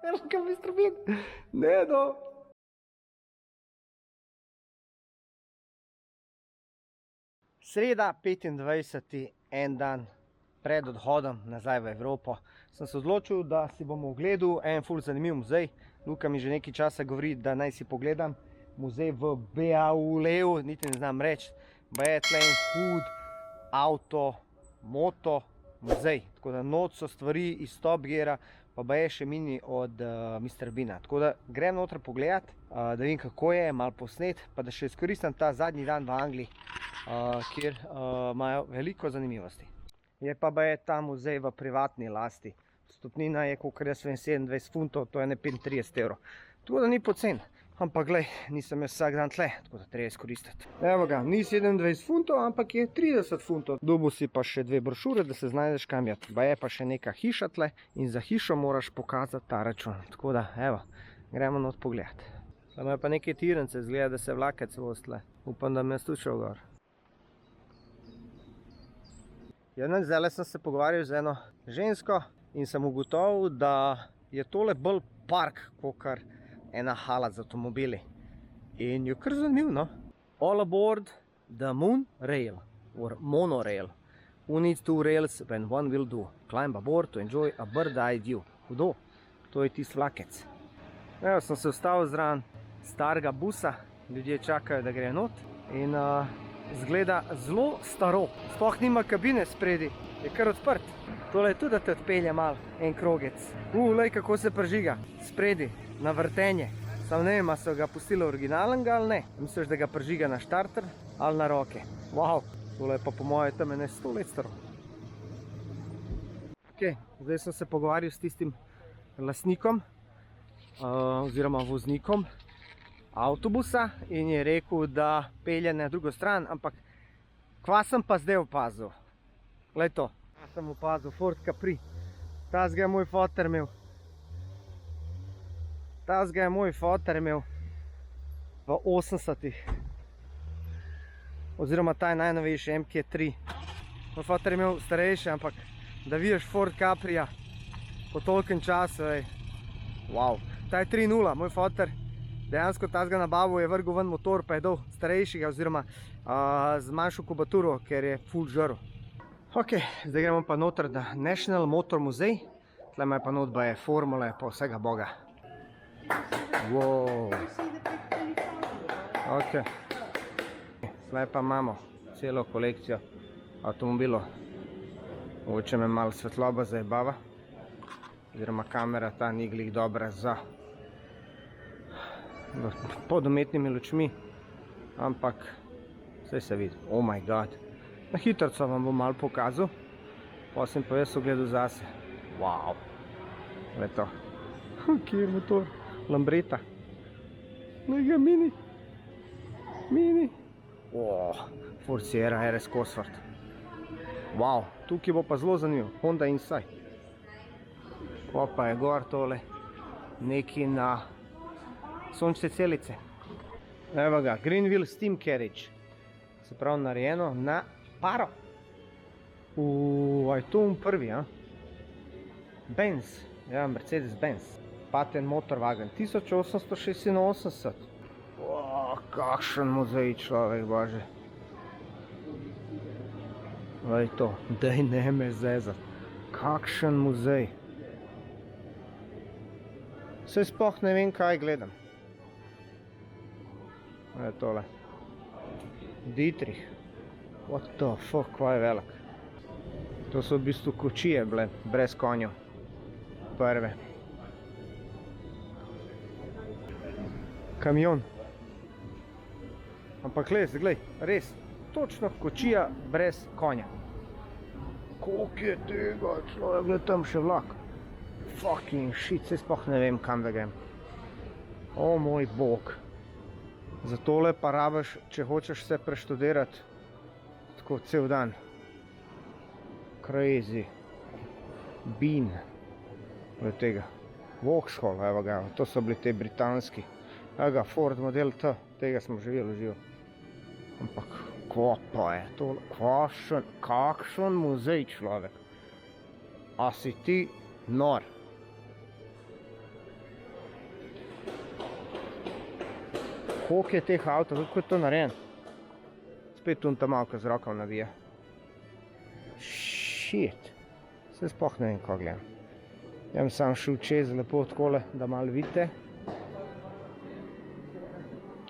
Velika Mr. Bean. Ne, no. Sreda, 25. en dan pred odhodom nazaj v Evropo, sem se odločil, da si bom ogledal en ful zanimiv muzej. Luka mi že nekaj časa govori, da naj si pogledam muzej v Beaulieu, niti ne znam reči. Je tle en hud avto, moto muzej. Tako da not so stvari iz Top Geara, pa je še mini od Mr. Beana. Tako da grem noter pogledat, da vidim kako je, malo posnet, pa da še izkoristim ta zadnji dan v Angliji, kjer imajo veliko zanimivosti. Je pa ta muzej v privatni lasti. Vstopnina je, kolikor jaz vem, 27 funtov, to je ne 35 evrov. Tako da ni pocen. Ampak glej, nisem jaz vsak dan tle, tako da treba izkoristiti. Evo ga, ni 27 funtov, ampak je 30 funtov. Dobil si pa še 2 brošure, da se znajdeš kam jati. Je pa še neka hiša tle in za hišo moraš pokazati ta račun. Tako da, evo, gremo not pogledati. Tam je pa neke tirence, zgleda, da se vlakec vozi tle. Upam, da me je stučal gor. Zdaj sem se pogovarjal z eno žensko in sem ugotovil, da je tole bolj park, kakor ena hala z avtomobili. In je kar zanimiv, no? All aboard the monorail or monorail. Who needs 2 rails when one will do? Climb aboard to enjoy a bird-eye view. Hudo, to je tisti vlakec. Evo, sem se vstal zraven starega busa, ljudje čakajo, da gre not. In zgleda zelo staro. Sploh nima kabine spredi, je kar odprt. Tole je tudi, da te odpelje malo, en krogec. Lej, kako se pržiga. Spredi, na vrtenje. Sam ne vem, a so ga pustili originalnega ali ne. Misliš, da ga pržiga na štarter ali na roke. Wow, tole je pa po moje tam ene 100 let staro. Ok, zdaj sem se pogovarjal s tistim lastnikom, oziroma voznikom avtobusa in je rekel, da pelje na drugo stran, ampak kva sem pa zdaj opazil? Glej to, sem opazil Ford Capri. Tazga je moj foter imel. Tazga je moj foter imel v 80-ih. Oziroma ta je najnovejši MK3. Moj foter je imel starejši, ampak da vidiš Ford Caprija po tolkem času, wow. Ta je 3.0, moj foter dejansko tazga nabavil, je vrgel ven motor, pa je dal starejšega oziroma z manjšo kubaturo, ker je full žrl. Ok, zdaj gremo pa noter na National Motor Muzej. Tle ima pa not je formule, pa vsega boga. Wow. Ok. Tle pa imamo celo kolekcijo avtomobilov. Mogoče me malo svetloba zajebava, oziroma kamera ta ni glih dobra za pod umetnimi lučmi, ampak vse se vidi. Oh my god. Na hitrco vam bom malo pokazal, pa sem pa jaz ogledal zase. Wow. Glej to. Kje je motor? Lambretta. Glej ga, mini. Mini. Ford Sierra RS Cosworth. Wow, tukaj bo pa zelo zanimiv. Honda Insight. Pa je gor tole neki na sončne celice. Evo ga, Greenville Steam Carriage. Se pravi narejeno na paro. Je to prvi, ja? Benz, ja, Mercedes-Benz. Patent Motorwagen, 1886. Kakšen muzej, človek, bože. Glej to, daj ne me zezat. Kakšen muzej. Saj sploh ne vem, kaj gledam. Je tole. Dietrich. What the fuck, kva je velik. To so v bistvu kočije bile, brez konjev. Prve. Kamion. Ampak glej, res. Točno kočija brez konja. Koliko je tega, človek, gled tam še vlak. Fucking shit, saj sploh ne vem, kam da grem. O moj bog. Za tole pa rabiš, če hočeš se preštudirati, tako cel dan. Crazy. Bean. Gled tega. Vauxhall, evo ga, to so bili te britanski. Evo ga, Ford Model T, tega smo že videli. Ampak, ko pa je to, kakšen muzej, človek. A si ti nor? Koliko je teh avtov, kako je to narejen? Spet tu ta malka z rokov navija. Shit. Se sploh ne vem, ko gledam. Ja bi sam šel čez lepo takole, da malo vidite.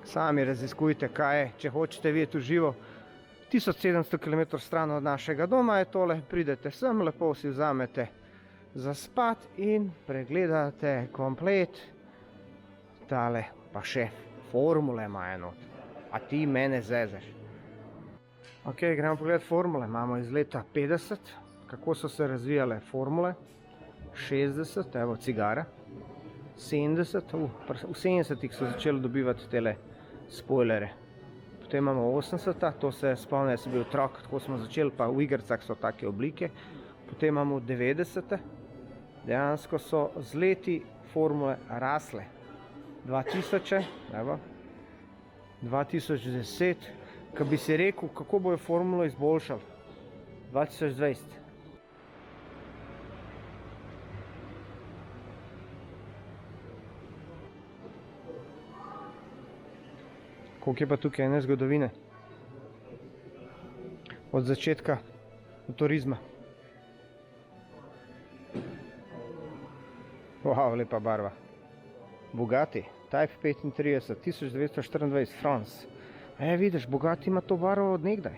Sami raziskujte, kaj je, če hočete videti v živo. 1700 km stran od našega doma je tole, pridete sem, lepo si vzamete za spat in pregledate komplet. Tale pa še formule imajo not. A ti mene zezeš. Ok, gremo pogledati formule. Imamo iz leta 50, kako so se razvijale formule. 60, evo cigara. 70, v 70-ih so začeli dobivati tele spoilere. Potem imamo 80, to se spomnim, jaz sem bil otrok, tako smo začeli, pa v igricah so take oblike. Potem imamo 90, dejansko so z leti formule rasle. 2000, evo, 2010, ko bi si rekel, kako bojo formulo izboljšali. 2020. Koliko je pa tukaj ene zgodovine? Od začetka motorizma. Wow, lepa barva. Bugatti, Type 35, 1924, France. Vidiš, Bugatti ima to barvo od nekdaj.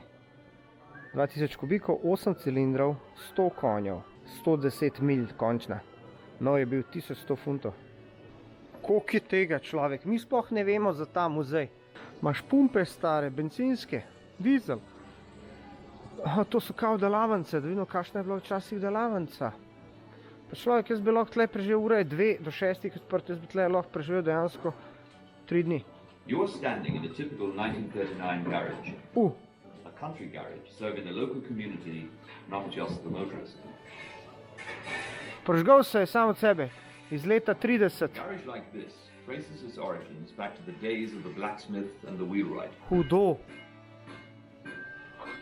2000 kubikov, 8 cilindrov, 100 konjev, 110 milj končna. Nov je bil 1100 funtov. Koliko je tega, človek? Mi sploh ne vemo za ta muzej. Imaš pumpe stare, bencinske, dizel. To so kao delavnice, da vidimo, kakšna je bila včasih delavnica. Pa človek, jaz bi lahko tle preživel ure 2 do 6 odprt, jaz bi tle lahko preživel dejansko 3 dni. You're standing in a typical 1939 garage. A country garage serving the local community, not just the motorist. Požgal se je sam od sebe, iz leta 30. Garage like this traces its origins back to the days of the blacksmith and the wheelwright. Hudo.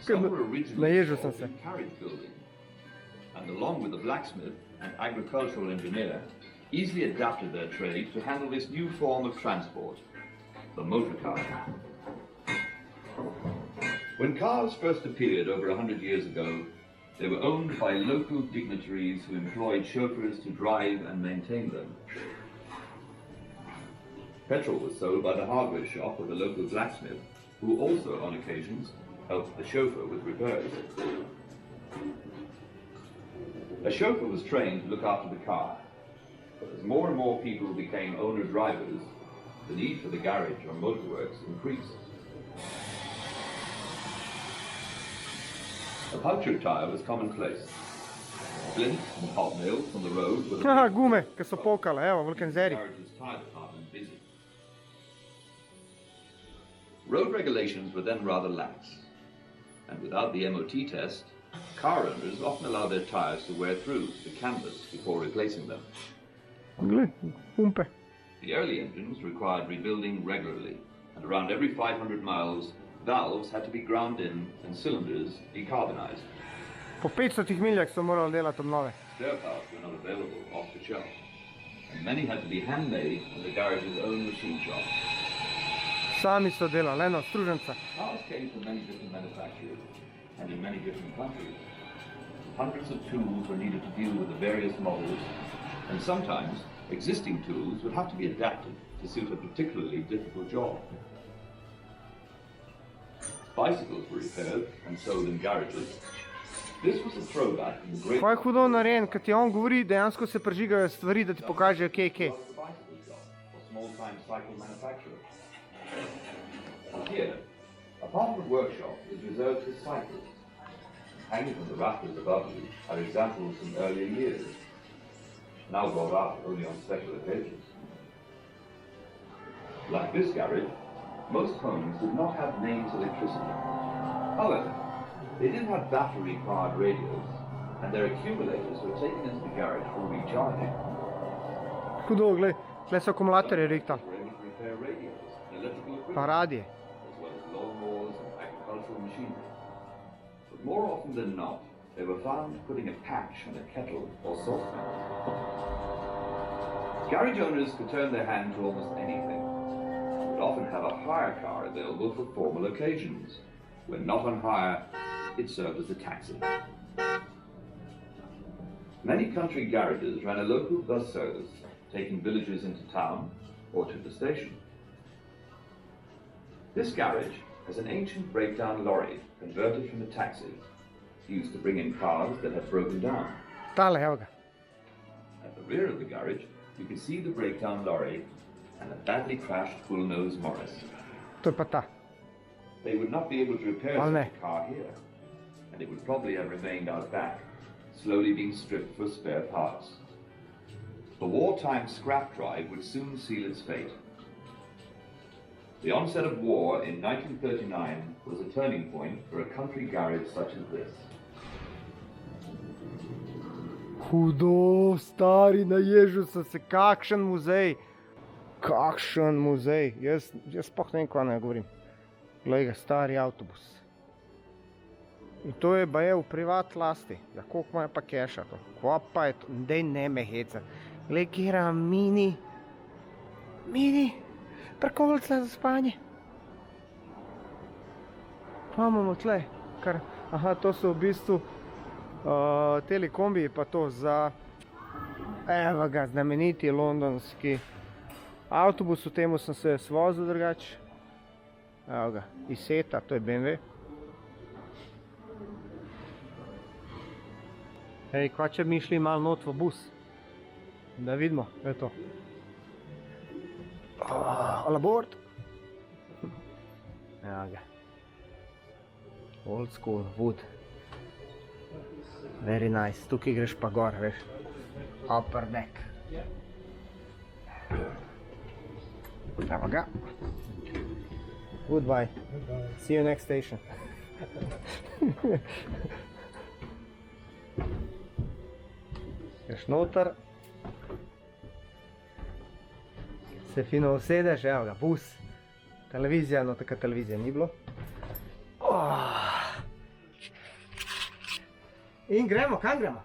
Some were originally involved in carriage building, and along with the blacksmith and agricultural engineer, easily adapted their trade to handle this new form of transport, the motor car. When cars first appeared over 100 years ago, they were owned by local dignitaries who employed chauffeurs to drive and maintain them. Petrol was sold by the hardware shop of the local blacksmith, who also, on occasions, helped the chauffeur with repairs. A chauffeur was trained to look after the car, but as more and more people became owner-drivers, the need for the garage or motorworks increased. A punctured tyre was commonplace. Splints and hot nails from the road were the gume, ki so pokale, evo, vulkanizeri. garage's tyre department busy. Road regulations were then rather lax, and without the MOT test, car owners often allowed their tyres to wear through to canvas before replacing them. Glej, pumpe. The early engines required rebuilding regularly, and around every 500 miles, valves had to be ground in and cylinders decarbonized. Po 500 miljah so morali delati obnove. Spare parts were not available off the shelf, and many had to be handmade in the garage's own machine shop. Sami so delali, eno, struženca. Cars came from many different manufacturers and in many different countries. Hundreds of tools were needed to deal with the various models, and sometimes existing tools would have to be adapted to suit a particularly difficult job. Bicycles were repaired and sold in garages. This was a throwback in the great... Kaj je hudo narejen, kad ti on govori, dejansko se prežigajo stvari, da ti pokažejo, kje je kje. bicycle shop or small-time cycle manufacturer. Here, a part of the workshop is reserved for cyclists. Hanging from the rafters above you are examples from earlier years, now brought out only on special occasions. Like this garage, most homes did not have mains electricity. However, they did have battery-powered radios, and their accumulators were taken into the garage for recharging. Hudo, glej, tle so akumulatorje rihtali, For any repair radios, and electrical equipment, pa radije. as well as lawnmowers and agricultural machinery. But more often than not, they were found putting a patch on a kettle or saucepan. Garage owners could turn their hand to almost anything, but often have a hire car available for formal occasions. When not on hire, it served as a taxi. Many country garages ran a local bus service, taking villagers into town or to the station. This garage has an ancient breakdown lorry converted from a taxi, used to bring in cars that had broken down. Tale, evo ga. At the rear of the garage, you can see the breakdown lorry and a badly crashed full-nose Morris. To je pa ta. They would not be able to repair Oh, no. such a car here, and it would probably have remained out back, slowly being stripped for spare parts. The wartime scrap drive would soon seal its fate. The onset of war in 1939 was a turning point for a country garage such as this. Hudo, stari, naježil sem se, kakšen muzej. Kakšen muzej. Jaz sploh ne vem, kaj naj govorim. Glej ga, stari avtobus. In to je baje v privat lasti. Ja, koliko imajo pa keša to? Kva pa je to? Dej ne me heca. Glej, kjera mini parkovalica za spanje. Pa imamo tle, kar, aha, to so v bistvu telekombi, pa to za, evo ga, znameniti londonski avtobus, v temu sem se vozil drugače. Evo ga, Iseta, to je BMW. Hej, kva če bi šli malo not v bus? Da vidimo, je to. All aboard. Evo ga. Old school, wood. Very nice. Tukaj greš pa gor, veš. Upper deck. Evo ga. Goodbye. See you next station. Greš noter. Se fino usedeš, evo ga, bus. Televizija, no taka televizija ni bilo. In gremo, kam gremo?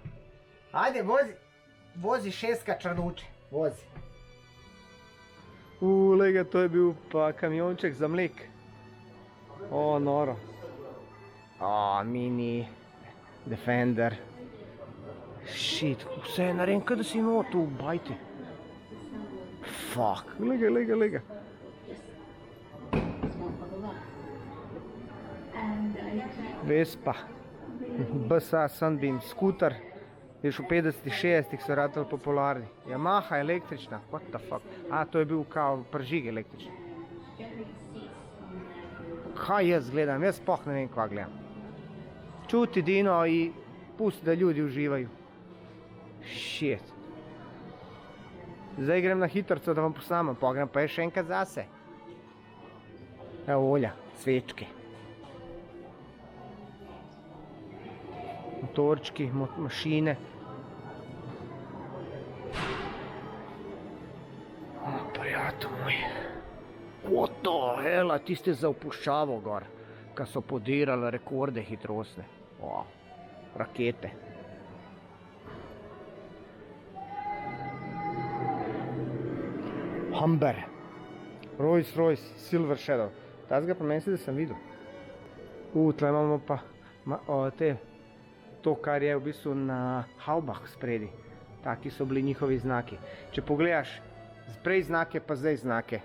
Ajde, vozi šestka črnuče, vozi. Lega, to je bil pa kamionček za mlek. O, noro. O, Mini, Defender. Shit, vse je narejen, kaj da si noto v bajti. Fuck, lega. Vespa. BSA Sunbeam, skuter, veš v 50-60 so ratali popularni. Yamaha električna, what the fuck. A, to je bil kao pržig električni. Kaj jaz gledam, jaz sploh ne vem, kva gledam. Čuti Dino in pusti, da ljudi uživajo. Shit. Zdaj grem na hitrco, da vam posnamem, pa grem pa je še enkrat zase. Evo olja, svečke. Motorčki, mašine. Prijatelj moj. What the hell, tiste za opuščavo gor, ka so podirali rekorde hitrostne. O, rakete. Humber. Rolls-Royce, Silver Shadow. Tazga pa meni se, da sem videl. Tle imamo pa to, kar je v bistvu na havbah spredi. Taki so bili njihovi znaki. Če pogledaš, prej znake, pa zdaj znake.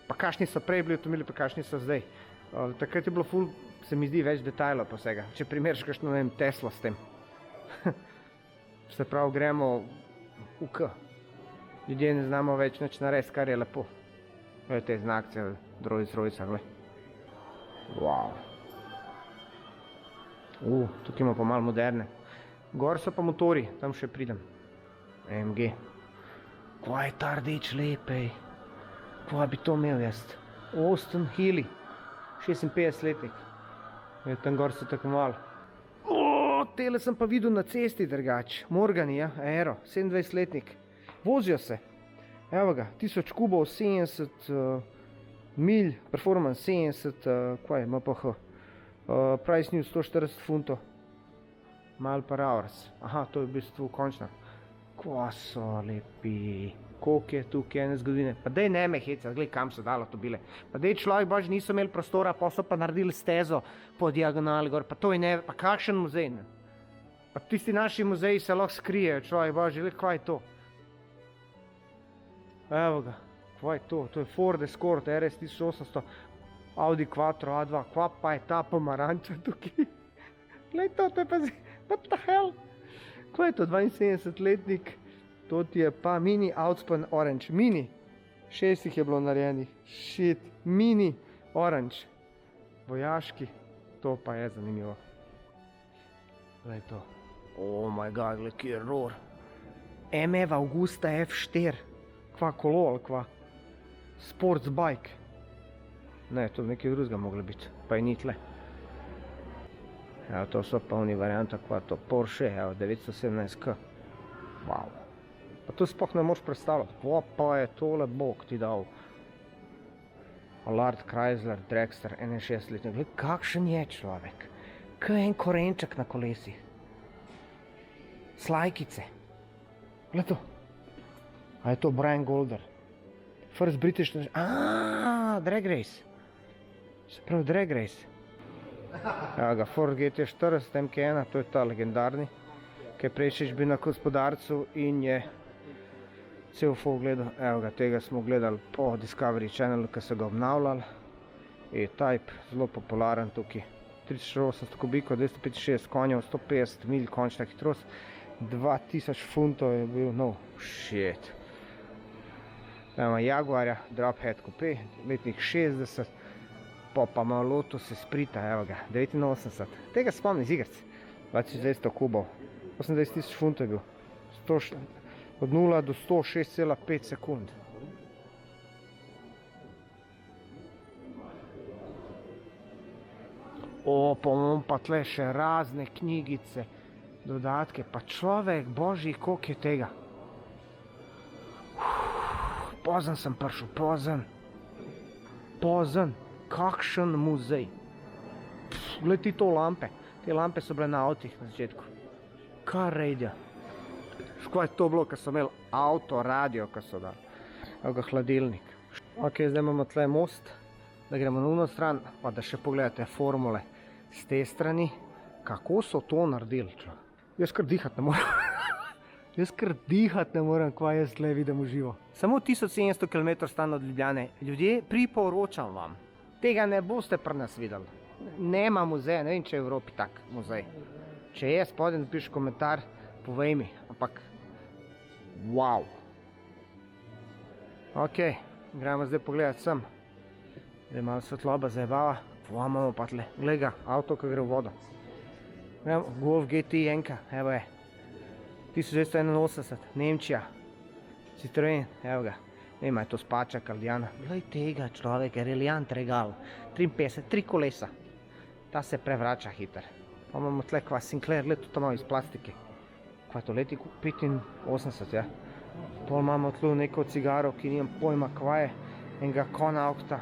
Pa kakšni so prej bili utomili, pa kakšni so zdaj. Takrat je bilo ful, se mi zdi, več detajlov pa vsega. Če primeriš kakšno, ne vem, Tesla s tem. Se pravi, gremo v K. Ljudje ne znamo več nič narediti, kar je lepo. Glede te znakce, Rolls-Royce, gled. Wow. Tukaj ima pa malo moderne. Gor so pa motori, tam še pridem. AMG. Kva je ta rdeč lepej? Kva bi to imel jaz? Austin Healey, 56-letnik. Tam gor so tako malo. Tele sem pa videl na cesti drugač. Morgani, ja, Aero, 27-letnik. Vozijo se. Evo ga, 1000 kubov, 70 milj, performance 70, kva je, MPH. Price news 140 funtov. Mile per hours. Aha, to je v bistvu končna. Kva so lepi. koliko je tukaj ene zgodovine. Pa daj ne me heca, gledaj, kam so dalo to bile. Pa daj človek, bož, niso imeli prostora, pa so pa naredili stezo po diagonali gor, pa to je ne, pa kakšen muzej, ne. Pa tisti naši muzeji se lahko skrijejo, človek, bož, gledaj, kva je to. Evo ga, kva je to? To je Ford Escort RS 1800, Audi Quattro A2, kva pa je ta pomaranča tukaj? Gledaj to je pa what the hell? Kva je to, 72-letnik? To ti je pa mini Outspan Orange, mini. 6 jih je bilo narejenih, shit, mini orange. Vojaški, to pa je zanimivo. Glej to, oh my god, gled, kje je ror. MF Augusta F4, kva kolo ali kva. Sports bike. Ne, to nekaj drugega moglo biti, pa je ni tle. Evo, to so pa oni varianta, kva to, Porsche, evo, 917K. Wow. Pa to sploh ne moš predstavljati, kva pa je tole bog ti dal. Allard Chrysler Dragster 61-letnik, gled, kakšen je človek. Kaj je en korenček na kolesi. Slajkice. Gled to. A je to Brian Golder. First British, Drag Race. Se pravi Drag Race. Evo ga, Ford GT40 MK1, to je ta legendarni, ki je prejšič bil na Gospodarcu in je cel folk gledal. Evo ga, tega smo gledali po Discovery Channelu, ki so ga obnavljali. E-Type, zelo popularen tukaj. 3800 kubikov, 265 konjev, 150 milj končna hitrost, 2000 funtov je bil nov. Shit. Evo Jaguarja, Drophead Coupe, letnik 60, pa ima Lotus Esprita, evo ga, 89. Tega spomnim iz igrc. 2200 kubov, 28 000 funtov je bil. Od 0 do 106,5 sekund. O, pa imam pa tle še razne knjigice, dodatke, pa človek, božji, koliko je tega. Pozan sem prišel, pozan, kakšen muzej. Gled ti to lampe, te lampe so bile na avtih na začetku. Kar radio. Škoda je to bilo, ko so imeli avto, radio, ko so dali. Evo ga, hladilnik. Ok, zdaj imamo tle most, da gremo na uno stran, pa da še pogledate formule z te strani. Kako so to naredili, človek? Jaz kar dihat ne morem. Jaz kar dihat ne morem, kva jaz tle vidim v živo. Samo 1700 km stran od Ljubljane. Ljudje, priporočam vam, tega ne boste pri nas videli. Nema muzeja, ne vem, če je v Evropi tak muzej. Če je, spodaj napiši komentar, povej mi, ampak wow. Ok, gremo zdaj pogledati sem. Zdaj malo svetloba zajebava. Wow, imamo pa tle, glej ga, avto, ki gre v vodo. Gremo, Golf GTI enka, evo je. 1981, Nemčija. Citroen, evo ga. Nema, je to Spačak ali Diana. Glej tega človeka, Reliant Regal. 53, 3 kolesa. Ta se prevrača hiter. Pa imamo tle kva Sinclair, gled, to imamo iz plastike. Kva je to, letnik 85, ja. Pol imamo tlu neko cigaro, ki nimam pojma kva je. Enega Konaukta.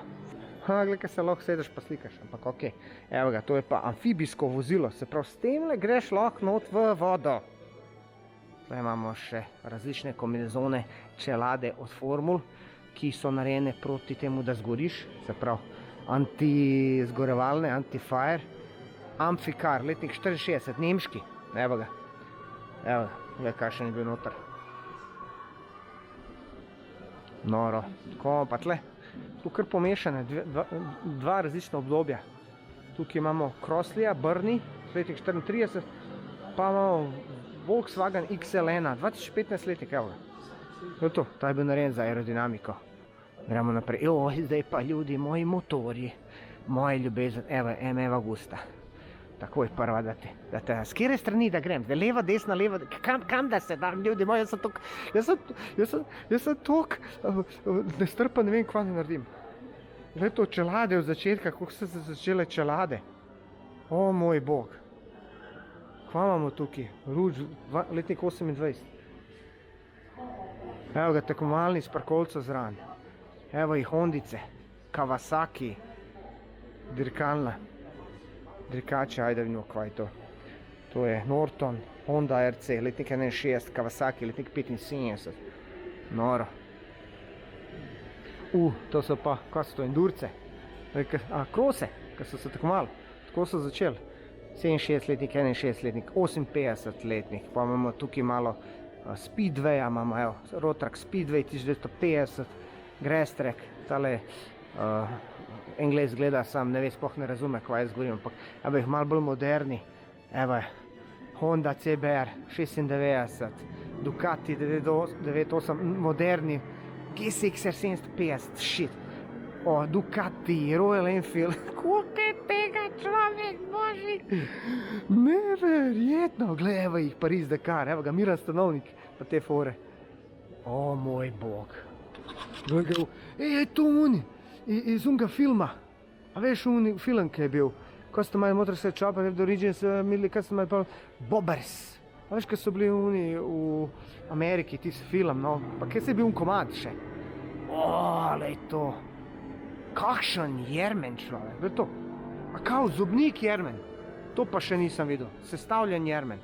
Gled, kaj se lahko sedeš pa slikaš, ampak ok. Evo ga, to je pa amfibijsko vozilo. Se pravi, s temle greš lahko not v vodo. Tukaj imamo še različne kombinezone čelade od formul, ki so narejene proti temu, da zgoriš. Se pravi, anti-zgorevalne, anti-fire. Amfikar, letnik 64, nemški. Evo ga. Evo ga, gled, kakšen je bil noter. Noro. Tako imamo pa tle. Tu kar pomešane, dva različna obdobja. Tukaj imamo Crossleyja, Bernie, letnik 34, pa imamo Volkswagen XL1, 2015 letnik, evo ga. To je to, ta je bil narejen za aerodinamiko. Gremo naprej. Joj, zdaj pa ljudi, moji motorji, moji ljubezen, evo je, MF Augusta. Takoj prva, da te, s kjere strani da grem, zdaj leva, desna, leva, kam da se dam, ljudi moji, jaz sem tok nestrpan, ne vem, kva ne naredim. Gled to čelade od začetka, kako so se začele čelade. O moj bog. Kva imamo tukaj? Rouge, letnik 28. Evo ga, tekmovalni s parkolco zraven. Evo jih Hondice, Kawasaki, dirkalna. Dirkače, ajde vidimo, kva je to. To je Norton, Honda RC, letnik 61, Kawasaki, letnik 75. Noro. To so pa, kaj so to, endurce? Krose, ki so se tako malo. Tako so začeli. 67-letnik, 61-letnik, 58-letnik, pa imamo tukaj malo Speedwaya, imamo Rotrack Speedway 1950, Grass-Track, tale Engles gleda, sam ne ve, sploh ne razume, kaj jaz govorim, ampak jih malo bolj moderni, evo je, Honda CBR 96, Ducati 98, moderni, GSX-R 750, shit, Ducati, Royal Enfield, koliko je tega človek, boži, neverjetno, glej, evo jih Paris Dakar, evo ga Miran Stanovnik, pa te fore, o moj bog, glej ga, je to oni, iz unega filma, a veš uni film, ki je bil, ko ste imeli Motor Set Shop, The Origins, kaj ste imeli pa Bobbers, a veš, kaj so bili uni v Ameriki, tisti film, no, pa kaj se je bil un komad še, lej to, kakšen jermen človek, gled to, a kao zobnik jermen, to pa še nisem videl, sestavljen jermen,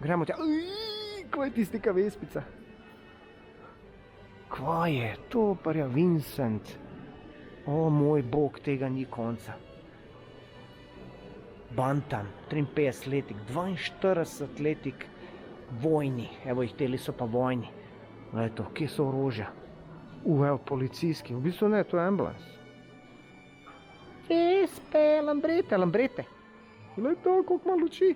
gremo tja, kva je tisti vespica, kva je to, parja Vincent, o moj bog, tega ni konca, Bantam, 53-letnik, 42-letnik, vojni, evo jih teli so pa vojni, gled to, kje so orožja, evo policijski, v bistvu ne, to je ambulans, Vespe, Lambrete, gled to, koliko malo luči.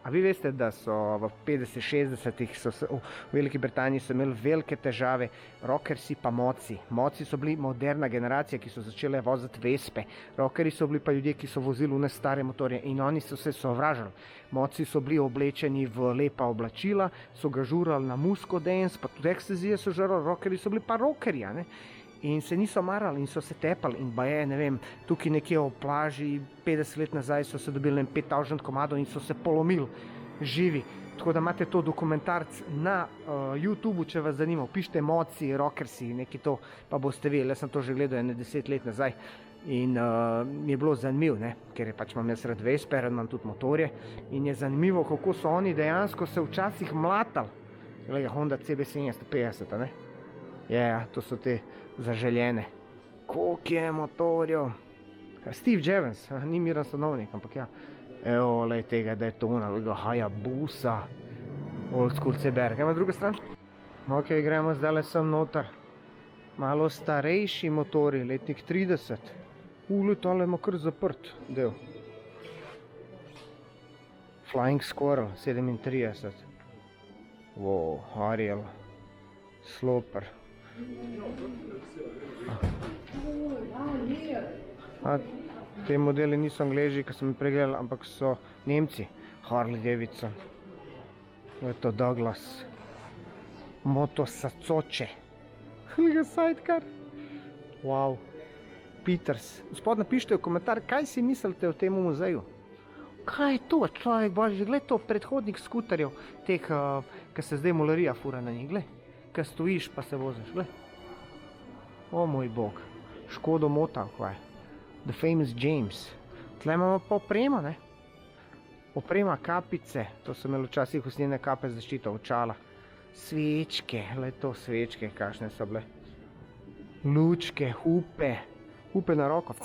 A vi veste, da so v 50-60-ih v Veliki Britaniji so imeli velike težave rockersi pa moci. Moci so bili moderna generacija, ki so začele voziti Vespe. Rockeri so bili pa ljudje, ki so vozili une stare motorje in oni so se sovražali. Moci so bili oblečeni v lepa oblačila, so ga žurali na Musko Dance, pa tudi ekstazije so žarali, rockeri so bili pa rockerji, ne? In se niso marali in so se tepali in baje, ne vem, tukaj nekje v plaži 50 let nazaj so se dobili 5000 komadov in so se polomili živi. Tako da imate to dokumentarc na YouTubeu, če vas zanima, pišite Moci, Rockersi, nekaj to, pa boste videli, jaz sem to že gledal 10 let nazaj in mi je bilo zanimivo, ne, ker je pač imam jaz rad Vespe, rad imam tudi motorje in je zanimivo, kako so oni dejansko se včasih mlatali. Gleda, Honda CB 750, ne? Ja, to so te zaželjene. Koliko je motorjev? Steve Jevons, ni Miran Stanovnik, ampak ja. Evo, lej tega, da je to ona, Hayabusa, old school CBR. Kaj ima druga stran? Ok, gremo zdaj sem noter. Malo starejši motori, letnik 30. Tale ima kar zaprt del. Flying Squirrel, 37. Wow, Ariel, Sloper. Te modeli niso Angleži, ki sem jih pregledal, ampak so Nemci. Harley Davidson, to Douglas, Moto Sacoče, Sidecar, wow, Peters. Gospod, napišite v komentar, kaj si mislite o tem muzeju? Kaj je to, človek božji, gled to, predhodnik skuterjev, teh, ki se zdaj molarija fura na njih, gled. Kaj stojiš pa se voziš, gled. O moj bog, Škodo Mota, kaj. The Famous James. Tle imamo pa oprema, ne. Oprema, kapice, to so imeli včasih usnjene kape zaščita, očala. Svečke, gled to svečke, kakšne so bile. Lučke, upe na roko.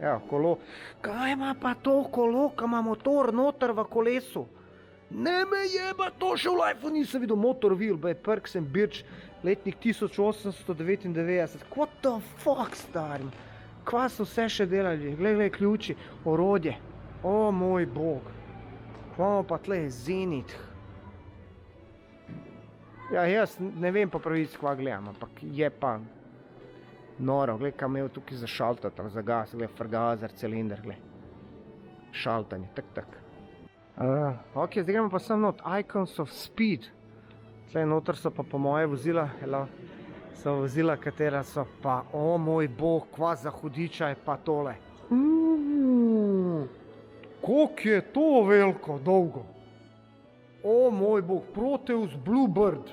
Evo, kolo. Kaj ima pa to kolo, ka ima motor noter v kolesu? Ne me jeba, to še v lifeu nisem videl, Motor Wheel, by Perks and Birch, letnik 1899. What the fuck, starim? Kva so vse še delali? Glej, ključi, orodje. O moj bog. Kva imamo pa tle, Zenit. Ja, jaz ne vem po pravici, kva gledam, ampak je pa noro. Glej, kam je tukaj za šaltati, za gas, glej, frgazer, cilinder, glej. Šaltanje, tak. Ok, zdaj gremo pa sem not, Icons of Speed. Tle noter so pa po moje vozila, so vozila, katera so pa, o moj bog, kva za hudiča je pa tole. Koliko je to veliko, dolgo. O moj bog, Proteus Bluebird,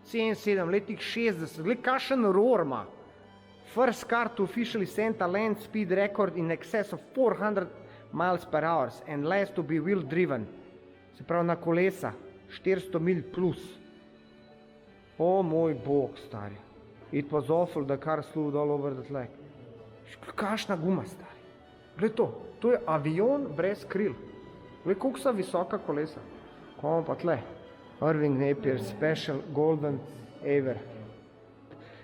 77, letnik 60, gled kakšen roar ima. First car to officially set a land speed record in excess of 400 miles per hour and last to be wheel driven. Se pravi na kolesa, 400 mil plus. O moj bog, stari. It was awful, the car flew all over the track. Kakšna guma, stari. Glej to je avion brez kril. Glej, koliko so visoka kolesa. Komo pa tle? Irving Napier, special golden ever.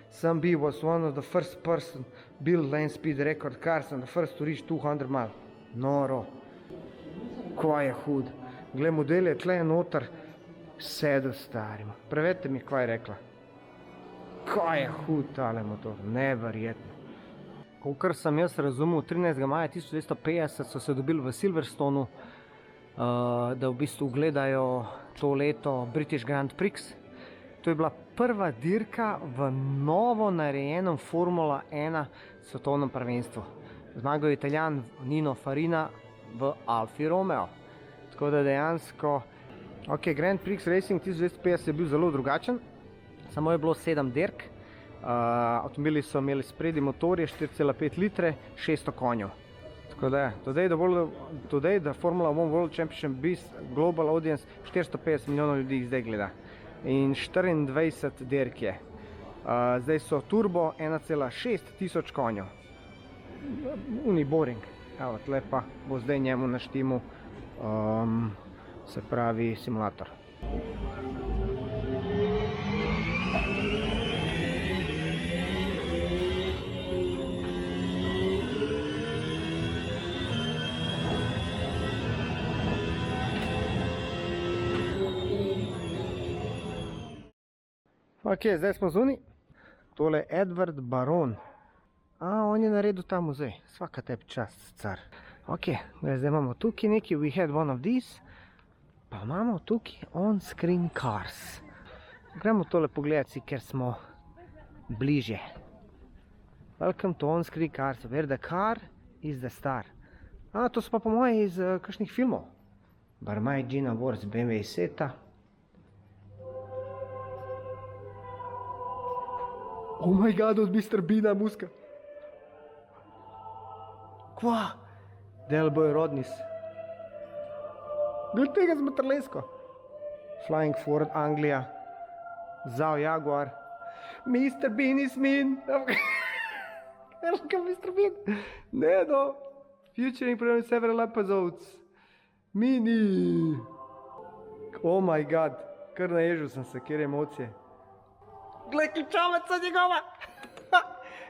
Sam B was one of the first person build land speed record cars and the first to reach 200 mile. Noro. Kva je hud. Glej, model je tle noter sedel starim. Prevedite mi, kva je rekla. Kaj je hud tale motor, neverjetno. Kolikor sem jaz razumel, 13. maja 1950 so se dobili v Silverstonu, da v bistvu gledajo to leto British Grand Prix. To je bila prva dirka v novo narejenem Formula 1 svetovnem prvenstvu. Zmagal je Italijan Nino Farina v Alfi Romeo. Tako da dejansko, Grand Prix Racing 1950 je bil zelo drugačen. Samo je bilo 7 dirk, avtomobili so imeli spredi motorje 4,5 litre, 600 konjev. Tako da, today the Formula 1 World Championship beats global audience 450 milijonov ljudi zdaj gleda. In 24 dirk je. Zdaj so turbo 1,6 tisoč konjev. Uniboring. Evo, tle pa bo zdaj njemu na štimu, se pravi simulator. Ok, zdaj smo zunaj. Tole je Edward Baron. On je naredil ta muzej. Svaka tebi čast, car. Ok, zdaj imamo tukaj nekaj, we had one of these. Pa imamo tukaj on-screen cars. Gremo tole pogledati, ker smo bliže. Welcome to on-screen cars, where the car is the star. To so pa po moje iz kakšnih filmov. Barmai Gina Wars, BMW Seta. Oh my god, od Mr. Beana muska. Kva? Del Boy Rodnis. Gled tega z materlesko. Flying Ford, Anglija. Zao Jaguar. Mr. Bean is mean. Welcome, Mr. Bean. Ne, no. Featuring from several episodes. Mini. Oh my god. Kar naježil sem se, kjer emocije. Glej, ključavaca njegova!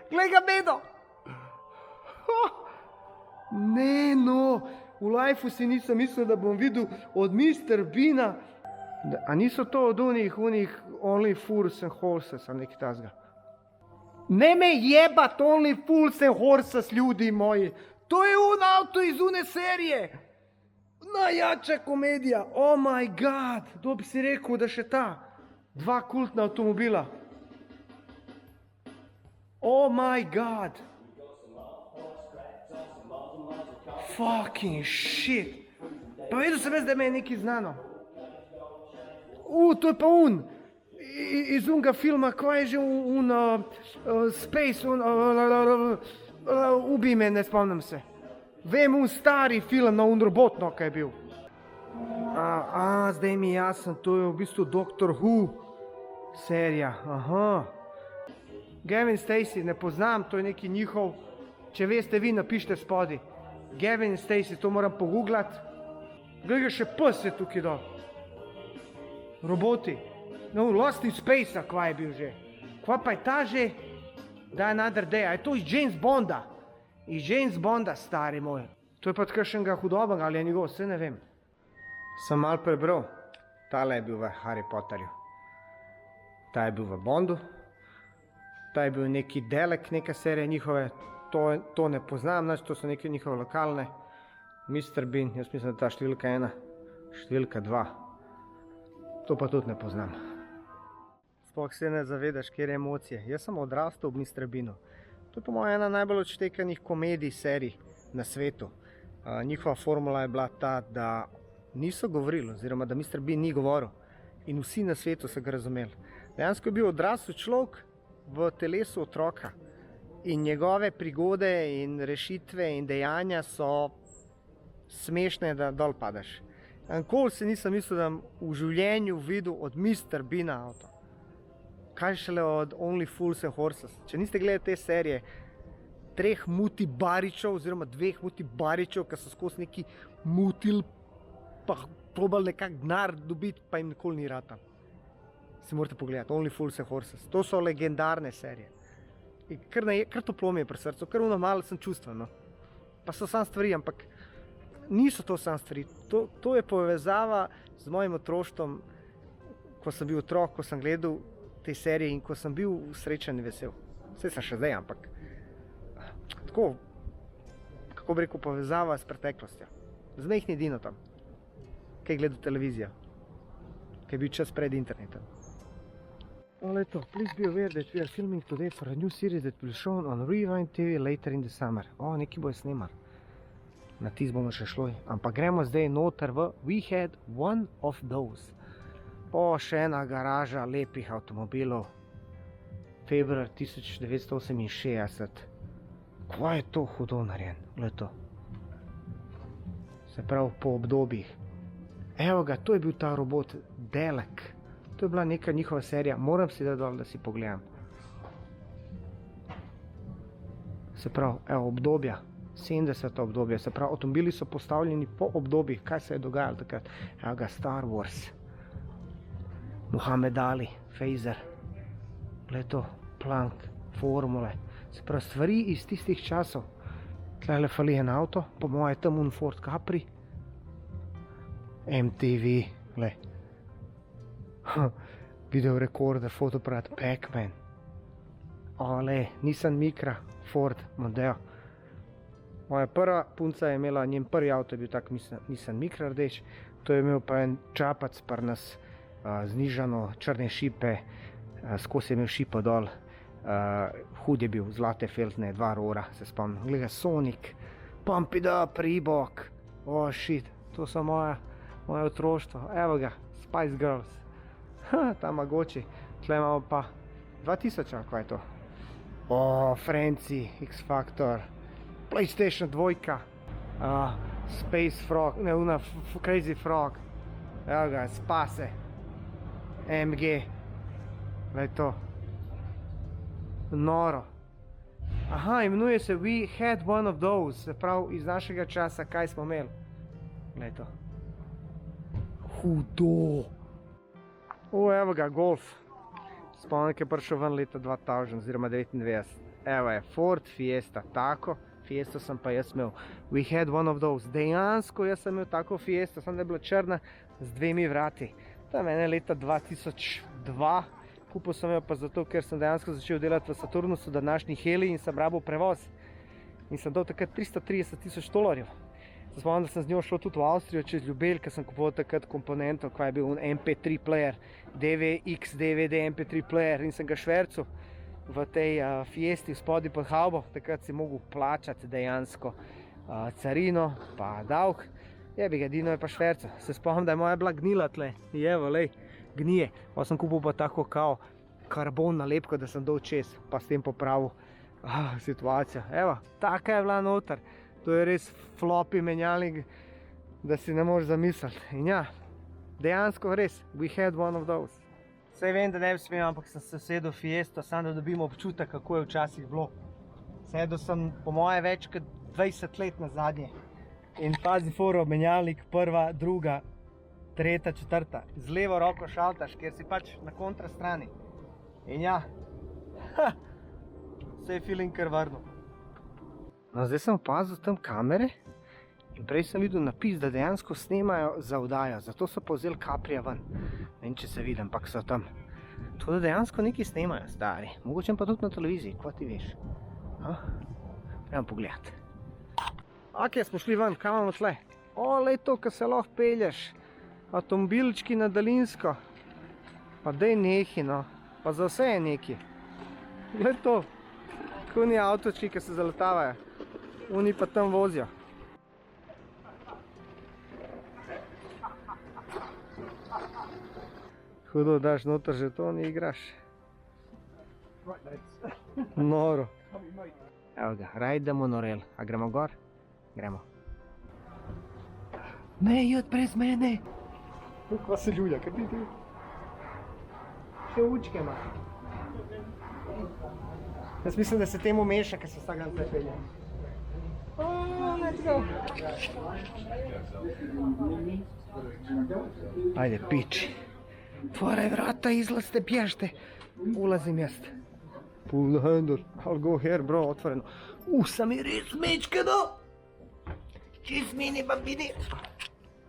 Glej ga bedo! Ne, no, v lifeu si nisem mislil, da bom videl od Mr. Beana. A niso to od unih Only Fools and Horses, ali nekaj tazga? Ne me jebat Only Fools and Horses, ljudi moji! To je avto iz une serije! Najjača komedija, oh my god! Kdo bi si rekel, da še ta? 2 kultna avtomobila. Oh my god! Fucking shit! Pa vedel sem jaz, da me je nekaj znano. To je pa iz unga filma, kva je že Space, ubij me, ne spomnim se. Vem, stari film na robotno, kaj je bil. Zdaj mi je jasen, to je v bistvu Doctor Who serija, aha. Gavin Stacey, ne poznam, to je neki njihov, če veste vi, napišite spodaj. Gavin Stacey, to moram pogooglati. Glej ga, še pes je tukaj dol. Roboti. No, Lost in Space, kva je bil že. Kva pa je ta že? Die Another Day, a je to iz James Bonda? Iz James Bonda, stari moj. To je pa kakšnega hudobnega, ali je njegov, vse ne vem. Sem malo prebral. Tale je bil v Harry Potterju. Ta je bil v Bondu. Ta je bil neki Delek, neka serija njihove. To ne poznam, to so neke njihove lokalne. Mr. Bean, jaz mislim, da ta številka 1, številka 2. To pa tudi ne poznam. Sploh se ne zavedaš, kjer je emocije. Jaz sem odrastel ob Mr. Beanu. To je po mojem ena najbolj odštekanih komedij serij na svetu. Njihova formula je bila ta, da niso govorili, oziroma da Mr. Bean ni govoril. In vsi na svetu so ga razumeli. Dejansko je bil odrastel človek v telesu otroka. In njegove prigode in rešitve in dejanja so smešne, da dol padaš. Nikoli se nisem mislil, da v življenju videl od Mr. Beana avto. kaj šele od Only Fools and Horses. Če niste gledali te serije, 3 muti baričev oziroma 2 muti baričev, ki so skozi neki mutil, pa probali nekak denar dobiti, pa jim nikoli ni ratal. Si morate pogledati, Only Fools and Horses. To so legendarne serije. In kar toplo mi je pri srcu, kar malo sem čustven, no. Pa so sam stvari, ampak niso to sam stvari. To je povezava z mojim otroštvom, ko sem bil otrok, ko sem gledal te serije in ko sem bil srečen in vesel. Saj sem še zdaj, ampak tako, kako bi rekel, povezava s preteklostjo. Z mehni Dinotom, ki je gledal televizijo, ki je bil čas pred internetom. Leto, please be aware that we are filming today for a new series that will show on Rewind TV later in the summer. Neki bojo snemali. Na tis bomo še šli. Ampak gremo zdaj noter v We Had One of Those. Še ena garaža lepih avtomobilov. Februar 1968. Kva je to hudo narejen? Leto. Se pravi po obdobjih. Evo ga, to je bil ta robot Delek. To je bila neka njihova serija, moram si dati dol, da si pogledam. Se pravi, evo, obdobja, 70 obdobja, se pravi, avtomobili so postavljeni po obdobjih, kaj se je dogajalo takrat. Evo ga, Star Wars, Muhammed Ali, Phaser, leto, Plank, formule, se pravi, stvari iz tistih časov. Tlele fali en avto, po moje tam un Ford Capri, MTV, le. Video rekorder, fotoaparat, Pac-Man. Nissan Micra, Ford Mondeo. Moja prva punca je imela, njen prvi avto je bil tak Nissan Micra rdeč. To je imel pa en čapac pri nas, znižano, črne šipe, skozi je imel šipo dol. Hud je bil, zlate feltne, 2 rora, se spomnim. Gleda, Sonic, Pump It Up, Reebok. Shit, to so moje otroštvo. Evo ga, Spice Girls. Tamagotchi, tle imamo pa 2000, ali kaj je to? Frenzy, X-Factor, PlayStation 2, Space Frog, ne, Crazy Frog, evo ga, Spase, MG, gledaj to, noro. Imenuje se We Had One of Those, se pravi iz našega časa, kaj smo imeli, gledaj to. Hudo. Evo ga, Golf. Spomnim, ki je prišel ven leta 2000 oziroma 99. Evo je, Ford Fiesta, tako. Fiesto sem pa jaz imel. We Had One of Those. Dejansko jaz sem imel tako Fiesto, samo da je bila črna z 2 vrati. Tam je leta 2002. Kupil sem jo pa zato, ker sem dejansko začel delati v Saturnusu, današnji Heli, in sem rabil prevoz. In sem dal takrat $330,000. Spomnim, da sem z njo šel tudi v Avstrijo čez Ljubelj, ker sem kupoval takrat komponento, kaj je bil MP3 player, DVX, DVD, MP3 player, in sem ga švercel v tej Fiesti spodaj pod havbo. Takrat si mogel plačati dejansko carino, pa davek. Jebi ga, Dino je pa švercel. Se spomnim, da je moja bila gnila tle. Jevo, lej, gnije. Pa sem kupil pa tako kao karbon nalepko, da sem dol čez, pa s tem popravil situacijo. Evo, taka je bila noter. To je res floppy menjalnik, da si ne moreš zamisliti. In ja, dejansko res, we had one of those. Saj vem, da ne bi smel, ampak sem se sedel v Fiesto, samo da dobim občutek, kako je včasih bilo. Sedel sem po moje več kot 20 let nazadnje. In pazi foro, menjalnik, prva, druga, tretja, četrta. Z levo roko šaltaš, ker si pač na kontra strani. In ja, se je feeling kar vrnil. No, zdaj sem opazil tam kamere in prej sem videl napis, da dejansko snemajo za oddajo, zato so pa vzeli Caprija ven. Ne vem, če se vidim, ampak so tam. To, da dejansko nekaj snemajo, stari. Mogoče pa tudi na televiziji, kva ti veš. Gremo pogledati. Ok, smo šli ven, kaj imamo tle? Lej to, ko se lahko pelješ. Avtomobilčki na daljinsko. Pa dej neki, no. Pa za vse je neki. Glej to. Tako ni avtočki, ki se zaletavajo. Oni pa tam vozijo. Hudo, daš noter žeton in igraš. Noro. Evo ga, ride the monorail. A gremo gor? Gremo. Ne, jod brez mene! Kva se ljulja, kaj bi ti? Še učke ima. Jaz mislim, da se temu meša, ker se vsak dan tukaj pelje. Let's go. Ajde, piči. Otvaraj vrata, izlazite, bježite. Ulazim jaz. Pull the handle. I'll go here, bro, otvoreno. Sam je res mečke, no. Čist mini, bambini.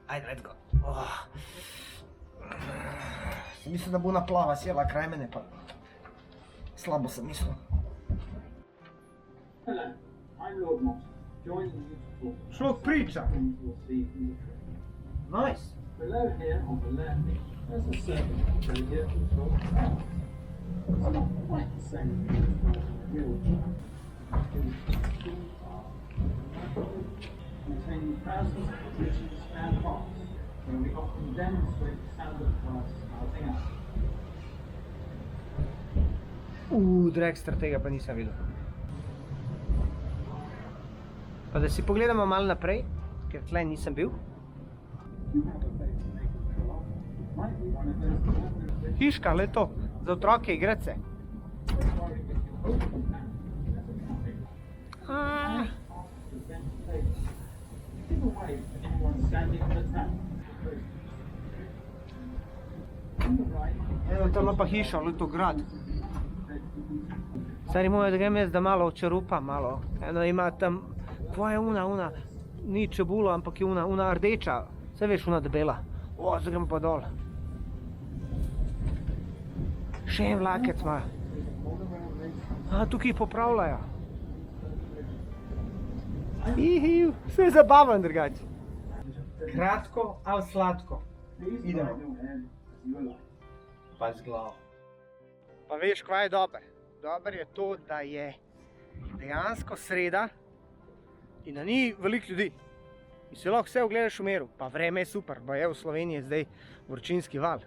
Ajde, let's go. Mislim, da bo ona plava sjela kraj mene, pa slabo sam mislil. Šlog priča. Nice. Below here on the left, there's a servant here control. It's not quite the same as the real containing thousands of positions and parts, where we often demonstrate standard class starting out. Dragster, tega pa nisem videl. Pa da si pogledamo malo naprej, ker tle nisem bil. Hiška, le to, za otroke, igrece. Evo, tamo pa hiša, le to grad. Stari moj, da grem jaz da malo očerupam, malo. Eno ima tam, tvoja je una, ni čebulo, ampak je una rdeča. Vse veš, una debela. Zdaj gremo pa dol. Še en vlakec ima. Tukaj popravljajo. Vse je zabavan drugače. Kratko, ali sladko. Idemo. Pa z glavo. Pa veš, kva je dober? Dober je to, da je dejansko sreda in da ni veliko ljudi. In se lahko vse ogledaš v miru, pa vreme je super, pa je v Sloveniji zdaj vročinski val.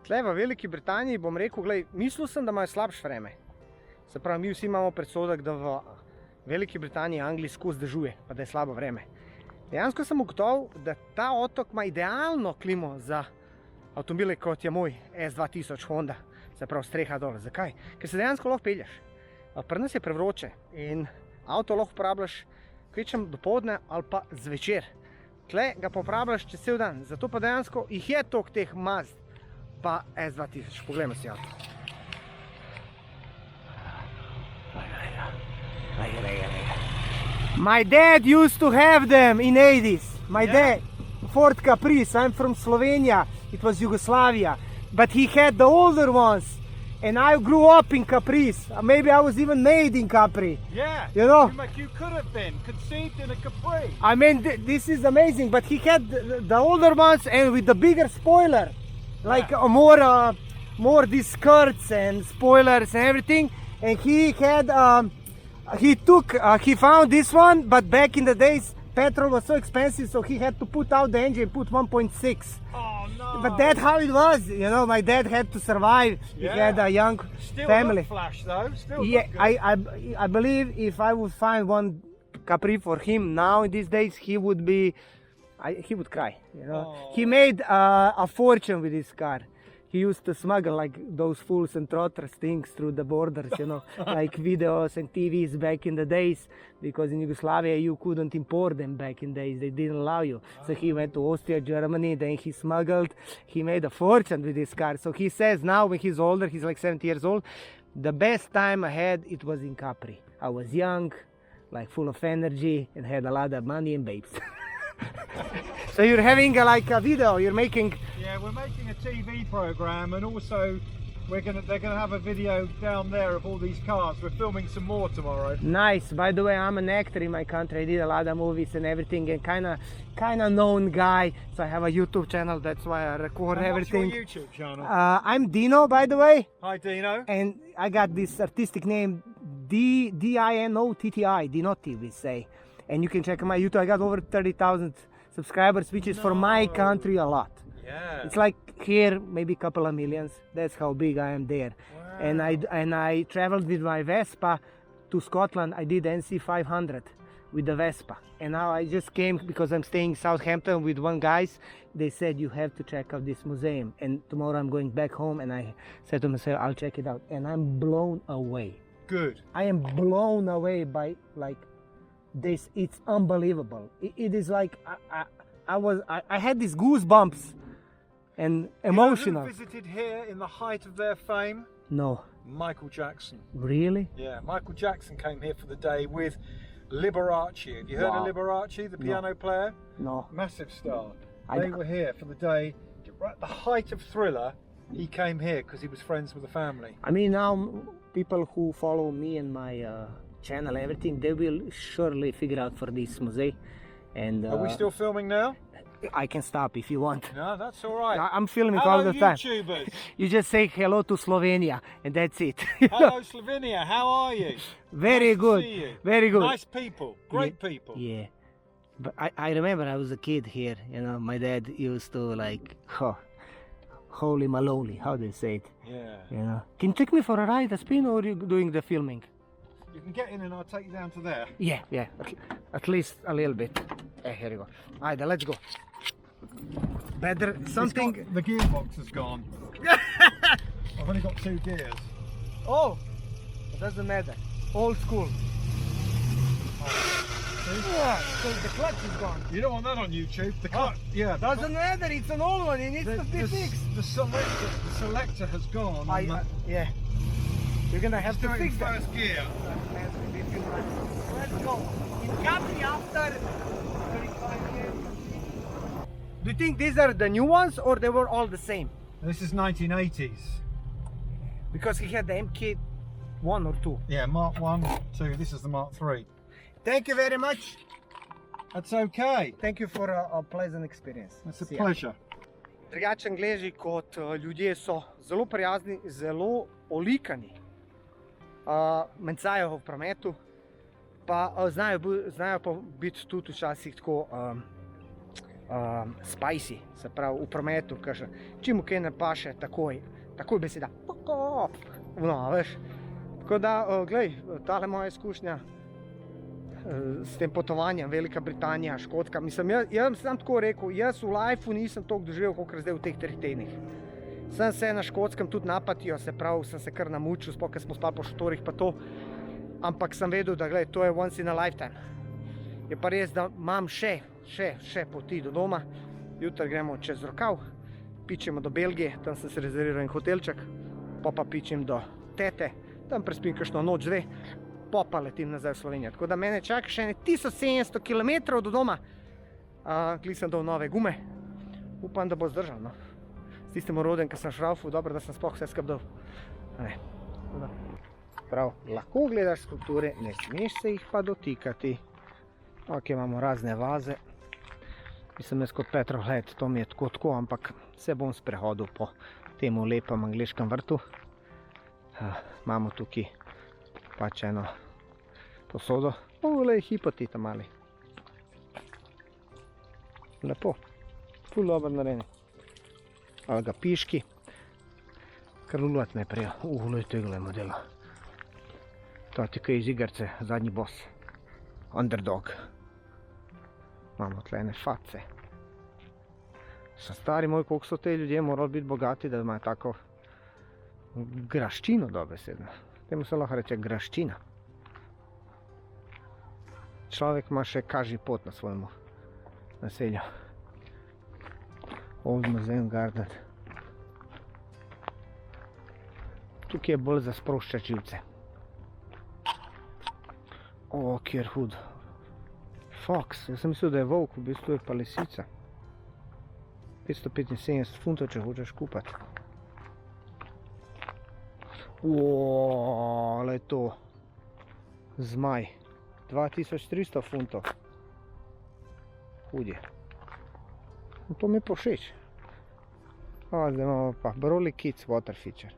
Tle v Veliki Britaniji bom rekel, glej, mislil sem, da imajo slabše vreme. Se pravi, mi vsi imamo predsodek, da v Veliki Britaniji Angliji skozi dežuje, pa da je slabo vreme. Dejansko sem ugotovil, da ta otok ima idealno klimo za avtomobile, kot je moj S2000 Honda. Se pravi, streha dole. Zakaj? Ker se dejansko lahko pelješ. Pri nas je prevroče in avto lahko uporabljaš kvečem dopoldne ali pa zvečer. Tle ga pa uporabljaš čez cel dan. Zato pa dejansko jih je toliko teh Mazd pa S2000. Poglejmo si avto. My dad used to have them in 80s. My dad, Ford Caprice. I'm from Slovenia. It was Yugoslavia. But he had the older ones. And I grew up in Caprice. Maybe I was even made in Capri. Yeah, you know? You could have been conceived in a Capri. I mean, this is amazing. But he had the older ones and with the bigger spoiler. Like more these skirts and spoilers and everything. And he had, he found this one, but back in the days, petrol was so expensive, so he had to put out the engine, put 1.6. Oh no! But that's how it was, you know. My dad had to survive. Yeah. He had a young Still family. look flash though. Still Yeah, look good. I believe if I would find one Capri for him now in these days, he would be, he would cry. You know, he made a fortune with his car. He used to smuggle like those fools and trotters things through the borders, you know, like videos and TVs back in the days, because in Yugoslavia you couldn't import them back in the days, they didn't allow you. So he went to Austria, Germany, then he smuggled, he made a fortune with his car. So he says now when he's older, he's like 70 years old, the best time I had, it was in Capri. I was young, like full of energy and had a lot of money and babes. So you're having like a video, you're making... Yeah, we're making a TV program, and also they're gonna have a video down there of all these cars. We're filming some more tomorrow. Nice. By the way, I'm an actor in my country. I did a lot of movies and everything, and kind of known guy. So I have a YouTube channel. That's why I record everything. What's your YouTube channel? I'm Dino, by the way, Hi Dino. and I got this artistic name Dinotti, Dinotti we say. And you can check my YouTube. I got over 30,000 subscribers, which is for my country a lot. Yeah. It's like here, maybe a couple of millions. That's how big I am there. Wow. And I traveled with my Vespa to Scotland. I did NC 500 with the Vespa. And now I just came because I'm staying in Southampton with one guys. They said you have to check out this museum. And tomorrow I'm going back home, and I said to myself, I'll check it out. And I'm blown away. Good. I am blown away by like this. It's unbelievable. It is like I had these goosebumps and emotional. You know who visited here in the height of their fame? No, Michael Jackson. really? Yeah, Michael Jackson came here for the day with Liberace. Have you heard Wow. of Liberace, the piano player? No. Massive star. I They d- were here for the day, right at the height of Thriller. He came here because he was friends with the family. I mean, now people who follow me and my channel, everything, they will surely figure out for this museum. And Are we still filming now? I can stop if you want. No, that's all right. I'm filming Hello, all the time. YouTubers. You just say hello to Slovenia, and that's it. Hello, Slovenia. How are you? Very Nice to good. see you. Very good. Nice people. Great people. Yeah. But I remember I was a kid here, you know, my dad used to like, holy maloli, how do you say it? Yeah. You know. Can you take me for a ride, a spin, or are you doing the filming? You can get in and I'll take you down to there. Yeah, at least a little bit. Here you go. Alright, let's go. Better something. The gearbox has gone. I've only got 2 gears. Oh, it doesn't matter. Old school. Yeah, so the clutch is gone. You don't want that on YouTube. The clutch. Yeah. Doesn't matter. It's an old one. It needs to be fixed. The selector has gone. Yeah. You're gonna have to do it in fix that. first gear. Let's go. In country after 35 years. Do you think these are the new ones or they were all the same? This is 1980s. Because he had the MK1 or 2. Yeah, Mark 1, 2. This is the Mark 3. Thank you very much. That's okay. Thank you for a pleasant experience. It's a See ya. pleasure. Drugače Angleži kot ljudje so zelo prijazni, zelo olikani. Mencajo v prometu, pa znajo pa biti tudi včasih tako spicy, se pravi v prometu, kaže, čim mu kaj ne paše, takoj beseda. No, veš. Tako da, glej, tale moja izkušnja s tem potovanjem, Velika Britanija, Škotska, mislim, jaz sem tako rekel, jaz v lifeu nisem toliko doživel, kot zdaj v teh 3 tednih. Sem se na Škotskem tudi napatijo, se pravi, sem se kar namučil, sploh, ker smo spali po šotorih pa to, ampak sem vedel, da gled, to je once in a lifetime. Je pa res, da imam še poti do doma, jutri gremo čez Rokav, pičemo do Belgije, tam sem se rezerviral en hotelček, pa pičem do tete, tam prespim kakšno noč, 2, pa letim nazaj v Slovenijo. Tako da mene čaka še 1700 km do doma. Kli sem dal nove gume. Upam, da bo zdržal. No. S tistim orodjem, ki sem šraufal, dobro, da sem sploh vse skupaj dal. Prav, lahko gledaš skulpture, ne smeš se jih pa dotikati. Ok, imamo razne vaze. Mislim, jaz kot Petrolhead, to mi je tako, ampak se bom sprehodil po temu lepem angleškem vrtu. Imamo tukaj pač eno posodo. Glej, hipotita mali. Lepo. Ful dobro narejeni. Ali ga piški. Kar lulovat me prejo. Glej, tega modela. To ti kaj iz igrce, zadnji boss. Underdog. Imamo tle ene face. Stari moj, koliko so te ljudje morali biti bogati, da imajo tako graščino dobesedno. Temu se lahko reče graščina. Človek ima še kažji pot na svojemu naselju. Old Museum Garden. Tukaj je bolj za sproščati živce. O, kjer hud. Fox, jaz sem mislil, da je volk, v bistvu je pa lisica. 575 funtov, če hočeš kupati. Le to. Zmaj. 2300 funtov. Hudje. To mi je pa všeč. Zdaj imamo pa Broly Kids Water Feature.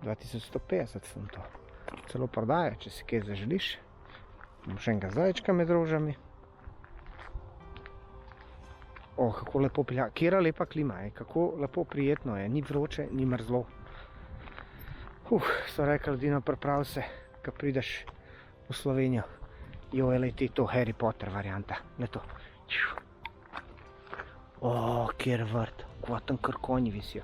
2150 funtov. Celo prodaja, če si kaj zaželiš. Imamo še enega zajčka med rožami. Kako lepo pilja. Kjera lepa klima je, kako lepo prijetno je. Ni vroče, ni mrzlo. So rekli, Dino, priprav se, ko prideš v Slovenijo. Leti to Harry Potter varianta. Le to. Kjer vrt. Kva tam kar konji visijo.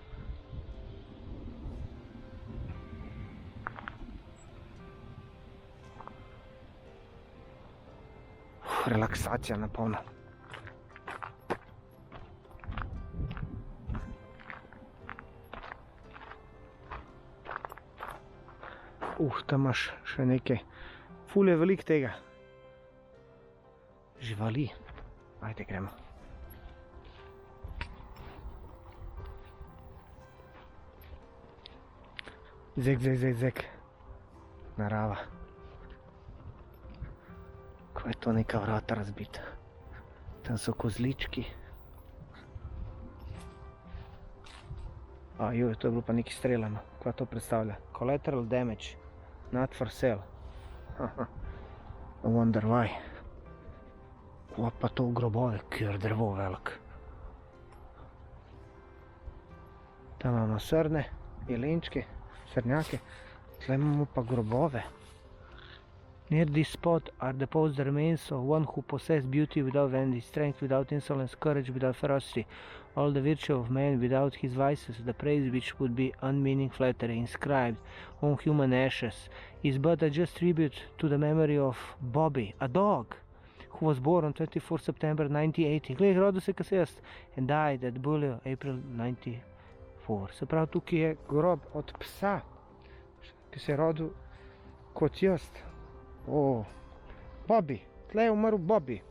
relaksacija na polno. Tam imaš še nekaj. Ful je veliko tega. Živali. Ajde, gremo. Zek. Narava. Ko je to neka vrata razbita. Tam so kozlički. Joj, to je bilo pa nekaj streljano. Kaj to predstavlja? Collateral damage. Not for sale. I wonder why. Kaj pa to v grobove, kjer drevo velik. Tam imamo srne, jelenčke, srnjake. Tle imamo pa grobove. Near this spot are deposed the remains of one who possessed beauty without vanity, strength without insolence, courage without ferocity, all the virtue of man without his vices, the praise which would be unmeaning flattery, inscribed on human ashes, is but a just tribute to the memory of Bobby, a dog, who was born on 24 September 1980, glej, rodil se kot jaz, and died at Bulio, April 94. Se pravi, tukaj je grob od psa, ki se je rodil kot jaz. Bobby, tle je umrl Bobby.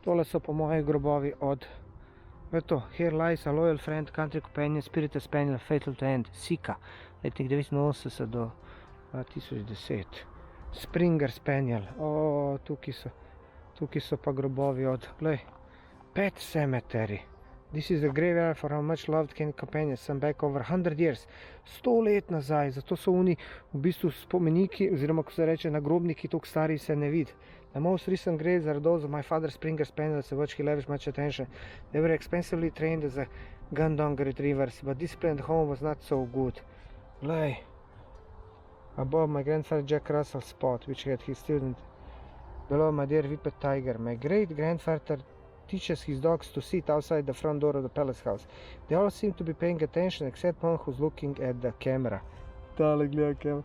Tole so po moje grobovi od Here lies a loyal friend, country companion, spirited spaniel, fatal to end, Sika, letnik 1980 do 2010. Springer spaniel, tukaj so pa grobovi od, Pet Cemetery. This is a graveyard for a much loved companion, some back over 100 years, 100 let nazaj, zato so oni v bistvu spomeniki, oziroma ko se reče nagrobniki, toliko stari se ne vidi. The most recent graves are those of my father Springer Spaniels, to which he lavished much attention. They were expensively trained as a gun-dog retrievers, but discipline at home was not so good. Above my grandfather Jack Russell spot, which had his student. Below my dear whippet tiger. My great-grandfather teaches his dogs to sit outside the front door of the palace house. They all seem to be paying attention, except one who's looking at the camera. Tale gleda kamera.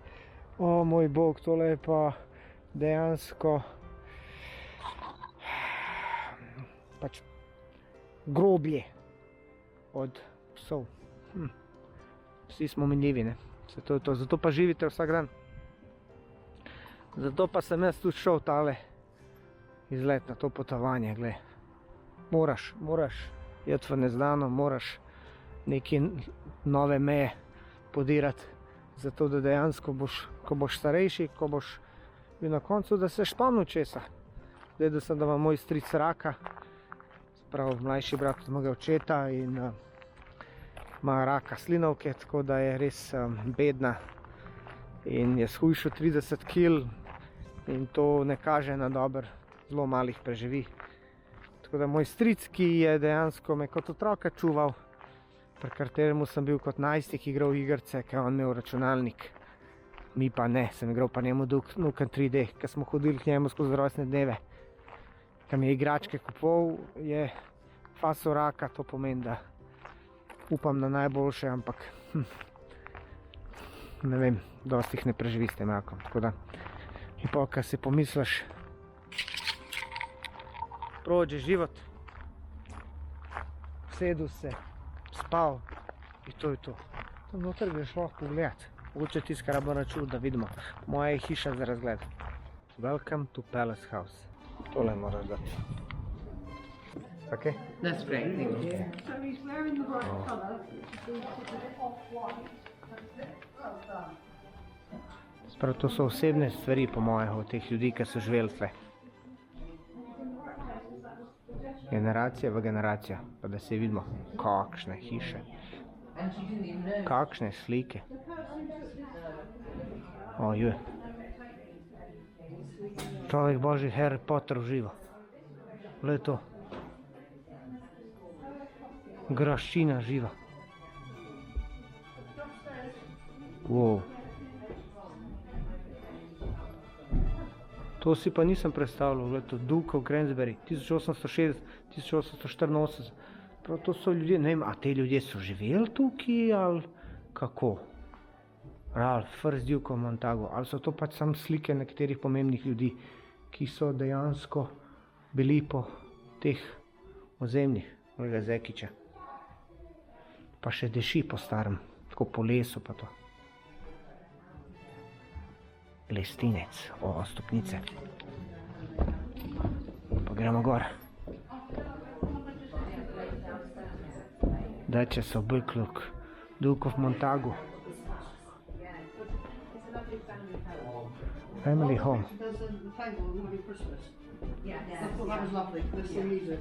Moj bog, tole je pa dejansko pač groblje od psov. Vsi smo minljivi, ne? Zato pa živite vsak dan. Zato pa sem jaz tudi šel tale izlet na to potovanje, gled. Moraš jeti v neznano, moraš neke nove meje podirati, zato da dejansko boš, ko boš starejši, ko boš bil na koncu, da se spomnil česa. Gledal sem, da ima moj stric raka, prav mlajši brat od mojega očeta, in ima raka slinavke, tako da je res bedna in je shujšal 30 kg in to ne kaže na dober, zelo malih preživi. Tako da moj stric, ki je dejansko me kot otroka čuval, pri kateremu sem bil kot najstnik igral igrice, ker on imel računalnik, mi pa ne, sem igral pa njemu Nukem 3D, ker smo hodili k njemu skozi rojstne dneve. Ker mi je igračke kupoval, je faso raka, to pomeni, da upam na najboljše, ampak ne vem, dosti jih ne preživi s tem rakom. Tako da, in pa, ko si pomisliš, prođe život, sedel se, spal in to je to. Tam noter greš lahko pogledati. Mogoče tisto, kar bo načul, da vidimo. Moja je hiša za razgled. Welcome to Palace House. Tole moraš dati. Okay? That's great, thank you. So he's wearing the right colour, which is off-white. Sprav, to so osebne stvari, po moje, od teh ljudi, ki so živeli tle. Generacija v generacijo, pa da se vidimo, kakšne hiše, kakšne slike. Ojoj. Človek božji Harry Potter uživa. Glej to. Graščina živa. Wow. To si pa nisem predstavljal, gled to, Duke of Granbury, 1860-1884. Prav to so ljudje, ne vem, a te ljudje so živeli tukaj, ali kako? Ralph, First Duke of Montagu, ali so to pač samo slike nekaterih pomembnih ljudi, ki so dejansko bili po teh ozemljih, kolega Zekića. Pa še deši po starem, tako po lesu pa to. Lestinec, stopnice. Pa gremo gor. Duchess of Buccleuch, Duke of Montagu. Family home. There's a table on Merry Christmas. Yeah. I thought that was lovely. There's some music.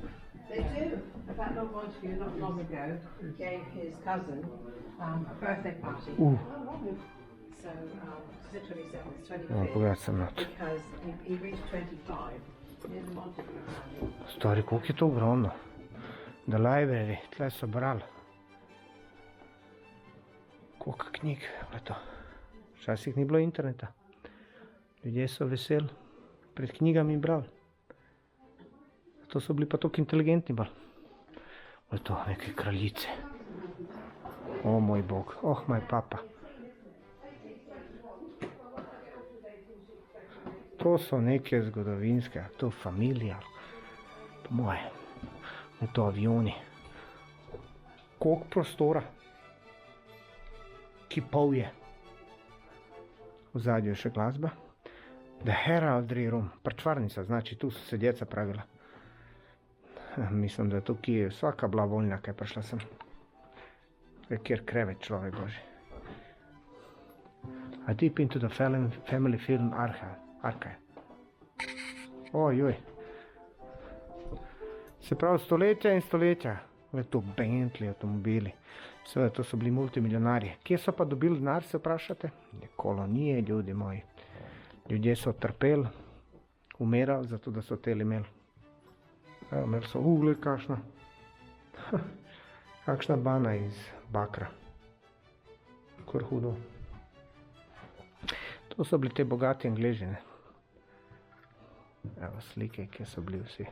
They do. In fact, Lord Montagu, not long ago, gave his cousin a birthday party. So, is it 27? It's 25. Pogledaj sem not. Because he reached 25 in the Montagu family. Stari, koliko je to ogromno. The library, tle so brali. Koliko knjig, leto. Včasih ni bilo interneta. Ljudje so veseli pred knjigami brali. To so bili pa toliko inteligentni bolj. To neke kraljice. O moj bog, moj papa. To so neke zgodovinske, to familija, po moje. To avioni. Koliko prostora, kipov je. V zadnju je še glasba. The Heraldry Room, prčvarnica, znači tu so se djeca pravila. Mislim, da tukaj je vsaka bila voljna, kaj prišla sem. Kjer krevet človek boži. A deep into the family film archive. Ojoj. Se pravi, stoletja in stoletja. To Bentley avtomobili. Seveda, to so bili multimiljonarji. Kje so pa dobili denar, se vprašate? Kolonije, ljudi moji. Ljudje so trpeli, umirali, zato da so teli imeli. Imeli so ugle, kakšna bana iz bakra. Kar hudo. To so bili te bogati Angleži, ne? Evo slike, kje so bili vsi.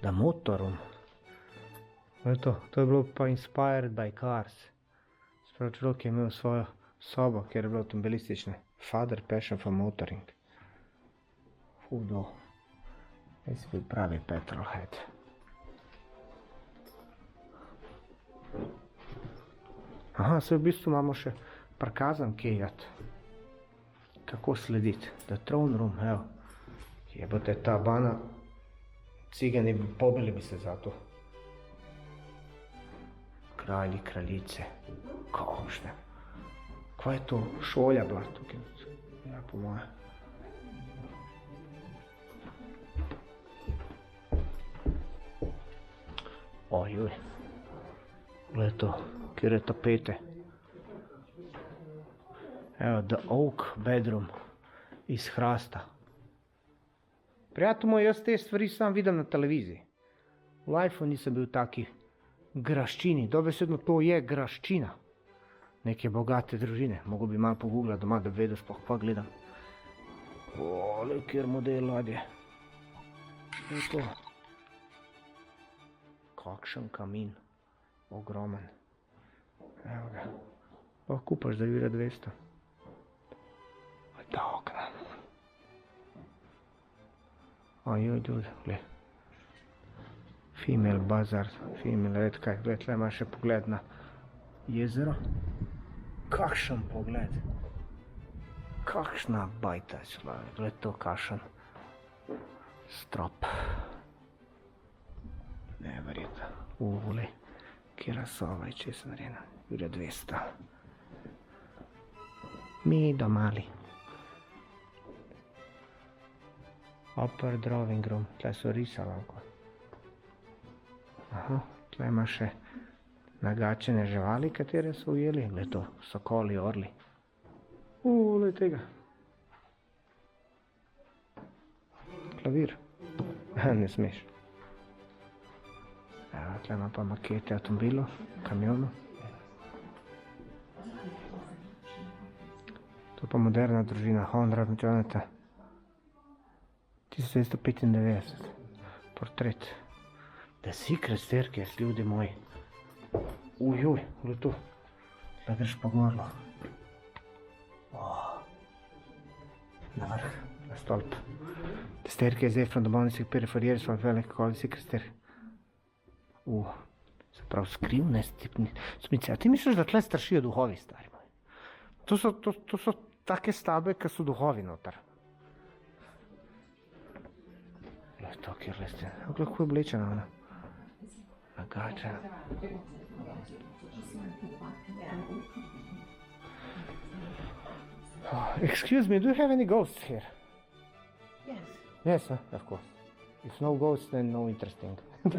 The Motorroom. To je bilo pa inspired by cars. Sprav človek je imel svojo sobo, kjer je bilo avtomobilistične. Father passion for motoring. Hudo. Jaz bil pravi petrolhead. Se v bistvu imamo še prikazan kejat. Kako slediti. The Throne Room, evo. Jebote, ta bana. Cigani pobili bi se za to. Kralji, kraljice. Kakšne. Kaj je to? Šolja bila tukaj. Ja, po moje. Ojoj. Glej to, kjer je tapete. Evo, the oak bedroom iz hrasta. Prijatelj moj, jaz te stvari sam vidim na televiziji. V lifeu nisem bil taki graščini. Dobesedno to je graščina. Neke bogate družine. Mogo bi malo pogooglati doma, da bi vedel sploh, kva gledam. Ole, kjer model ladje. Je to. Kakšen kamin. Ogromen. Evo ga. Lahko kupaš za Jure 200. Ta okna. Ojoj, gled. Female Bazaar, Female Red, kaj, gled, tle ima še pogled na jezero. Kakšen pogled. Kakšna bajta je človek, gled to, kakšen strop. Neverjetno. Gled, kjera sova je čez narejena. Jure 200. Mi domali. Upper drawing room, tle so risala oko. Tle ima še nagačene živali, katere so ujeli. Gled to, sokoli, orli. Gled tega. Klavir. Ne smeš. Tle ima pa makete avtomobilov, kamionov. To pa moderna družina, Honda, Jonata. 1995. Portret. The Secret Staircase, ljudi moji. Ujoj, gled to. Da greš pa gorlo. stolp. The staircase there from the monastery period for years from Veliki College Secretary. Se pravi skrivne stopnice. A ti misliš, da tle strašijo duhovi, stari moj? To so take stavbe, ki so duhovi noter. Glej to, kjer leste. Kako je oblečena ona? Nagača. Excuse me, do you have any ghosts here? Yes. Yes, of course. If no ghosts, then no interesting.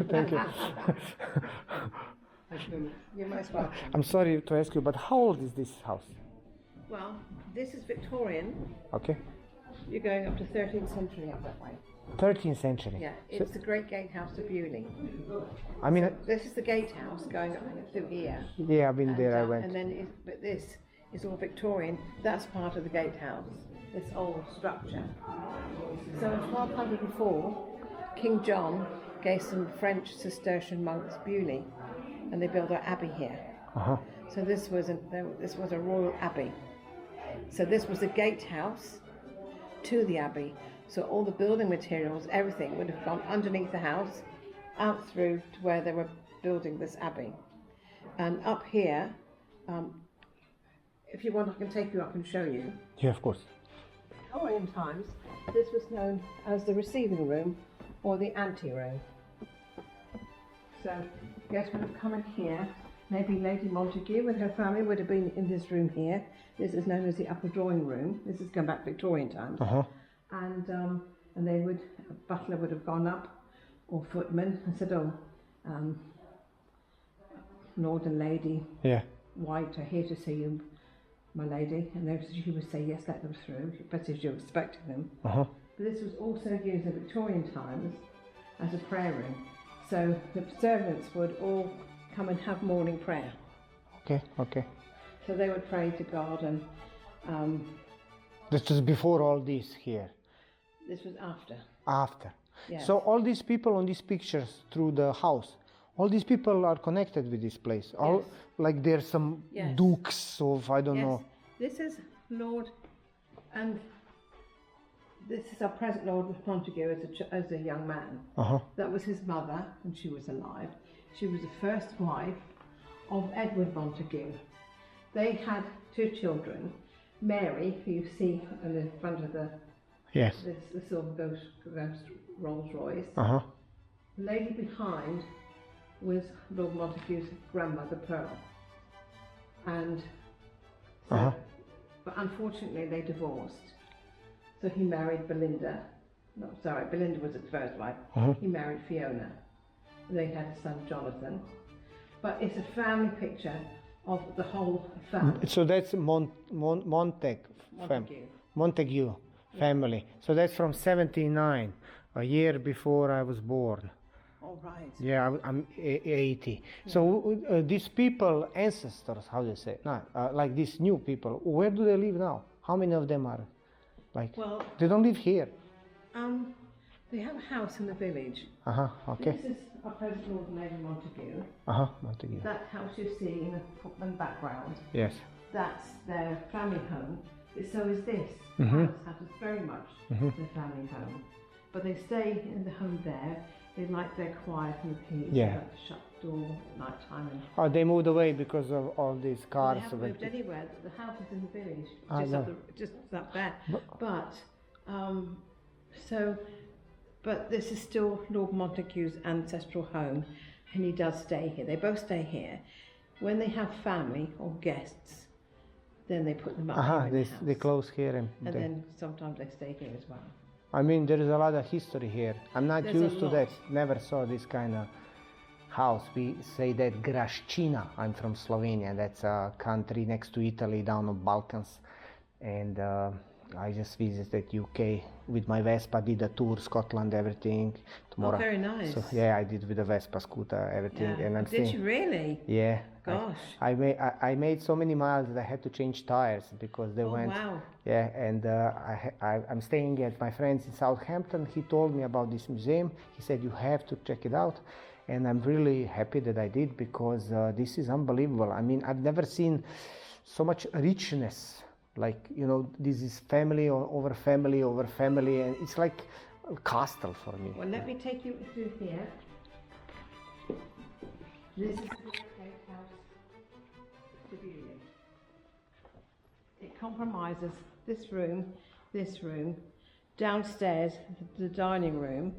Thank you. You're most welcome. I'm sorry to ask you, but how old is this house? Well, this is Victorian. Okay. You're going up to 13th century up that way. 13th century. Yeah, it's the Great Gatehouse of Beaulieu. I mean, This is the gatehouse going up through here. yeah, I've been there, I And went. then, but this is all Victorian. That's part of the gatehouse, this old structure. So in 1204, King John gave some French Cistercian monks Beaulieu, and they built an abbey here. Uh-huh. So this was a royal abbey. So this was the gatehouse to the abbey. So all the building materials, everything would have gone underneath the house, out through to where they were building this abbey. And up here, if you want, I can take you up and show you. Yeah, of course. Victorian times, this was known as the receiving room or the ante-room. So guests would have come in here. Maybe Lady Montague with her family would have been in this room here. This is known as the upper drawing room. This is going back Victorian times. Uh-huh. And they would, a butler would have gone up, or footman, and said, Lord and Lady Yeah. White are here to see you, my lady. And she would say, yes, let them through, but as you're expecting them. Uh-huh. But this was also used in Victorian times as a prayer room. So the servants would all come and have morning prayer. Okay. So they would pray to God, and This was before all this here. this was after. After. Yes. So all these people on these pictures through the house, all these people are connected with this place. All Yes. like there's some Yes. dukes of I don't know. This is Lord, and this is our present Lord Montague as a young man. Uh-huh. That was his mother, and she was alive. She was the first wife of Edward Montague. They had 2 children. Mary, who you see in the front of the Yes. silver ghost Rolls Royce. Uh-huh. The lady behind was Lord Montague's grandmother, Pearl. And so, Uh-huh. but unfortunately they divorced. So he married Belinda. No, sorry, Belinda was his first wife. Uh-huh. He married Fiona. They had a son, Jonathan. But it's a family picture of the whole family. So that's Montague family. So that's from 79, a year before I was born. All right. Yeah, I'm 80. So these people, ancestors, how do you say? No, like these new people, where do they live now? How many of them are? Like, Well, they don't live here. they have a house in the village. Uh-huh, okay. This is our present Lord and Lady Montague. Uh-huh, Montague. That house you see in the background, Yes. that's their family home. So is this Mhm. house is very much their family home. But they stay in the home there. They like their quiet and peace. Yeah. They like to shut the door at night time. And Oh, they moved away because of all these they cars. haven't moved anywhere. The house is in the village, Ah, just, no. just up there. But but this is still Lord Montague's ancestral home, and he does stay here. They both stay here. When they have family or guests, then they put them up here in the house. they close here and And they- then sometimes they stay here as well. I mean, there is a lot of history here. I'm not There's a used to that. lot. Never saw this kind of house. We say that Graščina. I'm from Slovenia. That's a country next to Italy down on Balkans. And I just visited UK with my Vespa, did a tour, Scotland, everything. Tomorrow. very nice. So, yeah, I did with the Vespa scooter, everything. Yeah. And I'm Did staying. you really? Yeah. Gosh. I made so many miles that I had to change tires because they Oh, went. wow. Yeah, and I'm staying at my friend's in Southampton. He told me about this museum. He said you have to check it out, and I'm really happy that I did because this is unbelievable. I mean, I've never seen so much richness like, you know, this is family over family over family, and it's like a castle for me. Well, let me take you through here. This is the gatehouse to Beaulieu. It compromises this room, downstairs the dining room,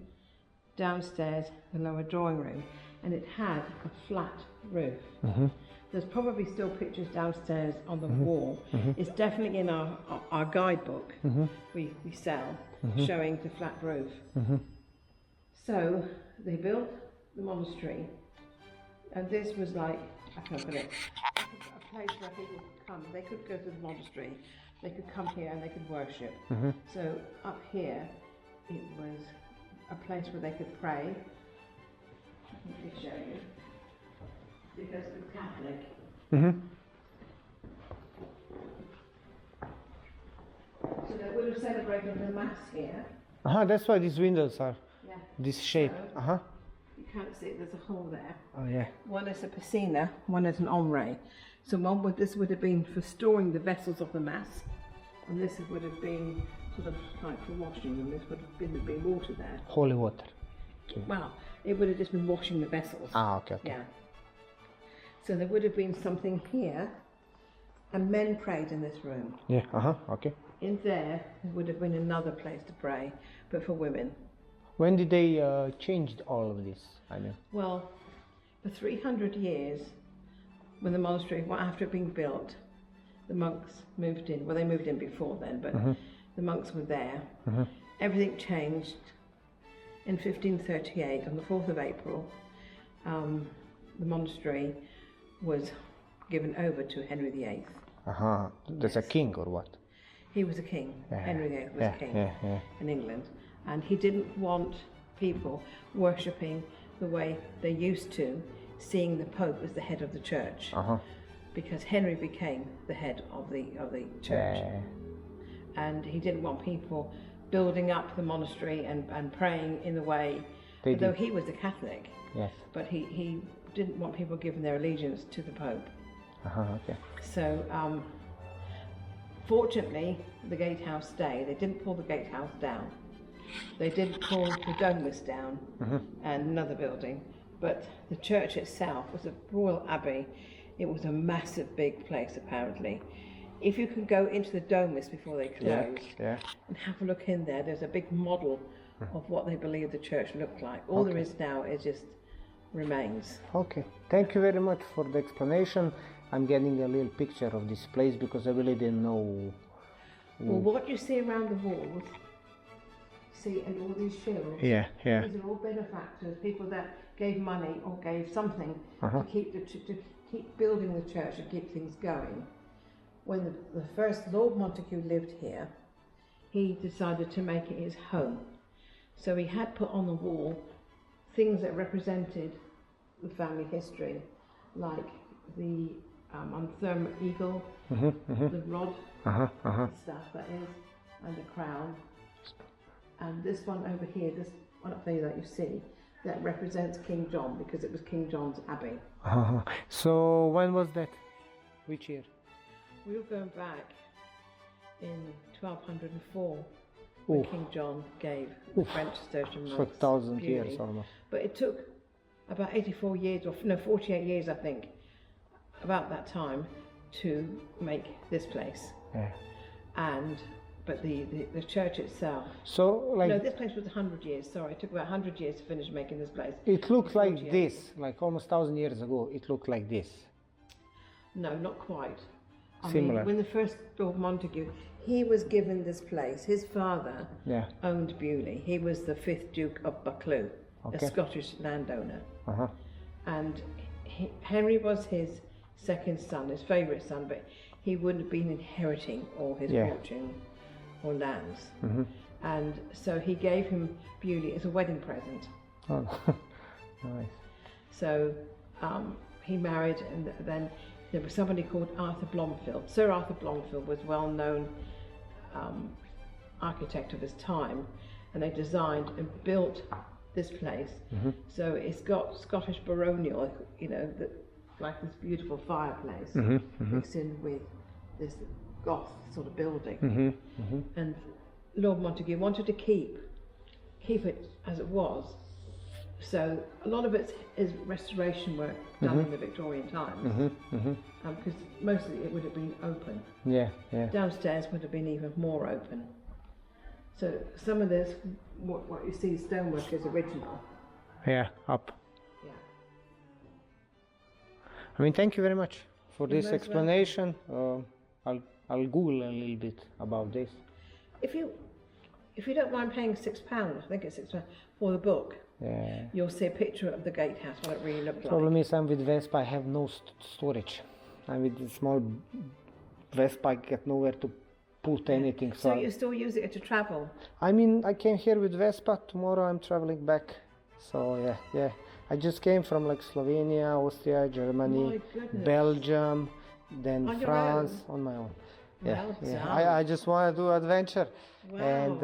downstairs the lower drawing room, and it had a flat roof. There's probably still pictures downstairs on the wall. It's definitely in our guidebook we sell, showing the flat roof. So they built the monastery, and this was like, I can't put it, a place where people could come. They could go to the monastery, they could come here and they could worship. So up here, it was a place where they could pray. Let me show you. Because it was Catholic. So they would have celebrated the Mass here. That's why these windows are Yeah. this shape. So, you can't see it, there's a hole there. Oh yeah. One is a piscina, one is an ombre. So this would have been for storing the vessels of the Mass, and this would have been sort of like for washing them. This would have been water there. Holy water. Well, it would have just been washing the vessels. Okay. Yeah. So there would have been something here, and men prayed in this room. Yeah. Okay. In there would have been another place to pray, but for women. When did they change all of this? I mean. Well, for 300 years, when the monastery, after it being built, the monks moved in. Well, they moved in before then, but the monks were there. Everything changed. In 1538, on the 4th of April, the monastery was given over to Henry VIII. There's a king or what? He was a king. Henry VIII was Yeah, king yeah. in England, and he didn't want people worshipping the way they used to, seeing the Pope as the head of the church, because Henry became the head of the church, and he didn't want people building up the monastery and praying in the way, although he was a Catholic. Yes. But he didn't want people giving their allegiance to the Pope. Okay. So, fortunately, the gatehouse stayed. They didn't pull the gatehouse down. They did pull the domus down and another building, but the church itself was a royal abbey. It was a massive, big place, apparently. If you can go into the domus before they close and have a look in there, there's a big model of what they believe the church looked like. All there is now is just remains. Okay. Thank you very much for the explanation. I'm getting a little picture of this place because I really didn't know. Well, what you see around the walls, see, and all these shields, Yeah. these are all benefactors, people that gave money or gave something to keep building the church and keep things going. When the first Lord Montague lived here, he decided to make it his home. So he had put on the wall things that represented the family history, like the Therma eagle, the rod, the staff that is, and the crown. And this one over here, this one up there that you see, that represents King John, because it was King John's abbey. So when was that? Which year? We were going back in 1204, when King John gave the French Cistercian monks For 1,000 Beaulieu. years almost. But it took about 84 years, or no, 48 years, I think, about that time, to make this place. But the church itself. So like. No, this place was 100 years. Sorry, it took about 100 years to finish making this place. It looks like 48 this, years. like almost 1,000 years ago. It looked like this. No, not quite. I Similar. mean, when the first Lord Montague, he was given this place. His father owned Beaulieu. He was the 5th Duke of Buccleuch, a Scottish landowner. And Henry was his second son, his favourite son, but he wouldn't have been inheriting all his fortune or lands. And so he gave him Beaulieu as a wedding present. Oh, nice. So he married, and then there was somebody called Arthur Blomfield. Sir Arthur Blomfield was well-known architect of his time, and they designed and built this place. So it's got Scottish baronial, you know, like this beautiful fireplace mixed in with this Goth sort of building. Mm-hmm. And Lord Montague wanted to keep it as it was. So a lot of it is restoration work done in the Victorian times, because mostly it would have been open. Yeah, yeah. Downstairs would have been even more open. So some of this, what you see stonework is original. Yeah, up. Yeah. I mean, thank you very much for You're this most explanation. I'll Google a little bit about this. If you don't mind paying £6, I think it's £6 for the book, Yeah. you'll see a picture of the gatehouse, what it really looked like. Problem is, I'm with Vespa. I have no storage. I'm with a small Vespa. I get nowhere to put anything. So you're still using it to travel? I mean, I came here with Vespa. Tomorrow I'm traveling back. So yeah. I just came from like Slovenia, Austria, Germany, My goodness. Belgium, then On your France own? on my own. Yeah, Well yeah. done. I just want to do adventure, Wow. and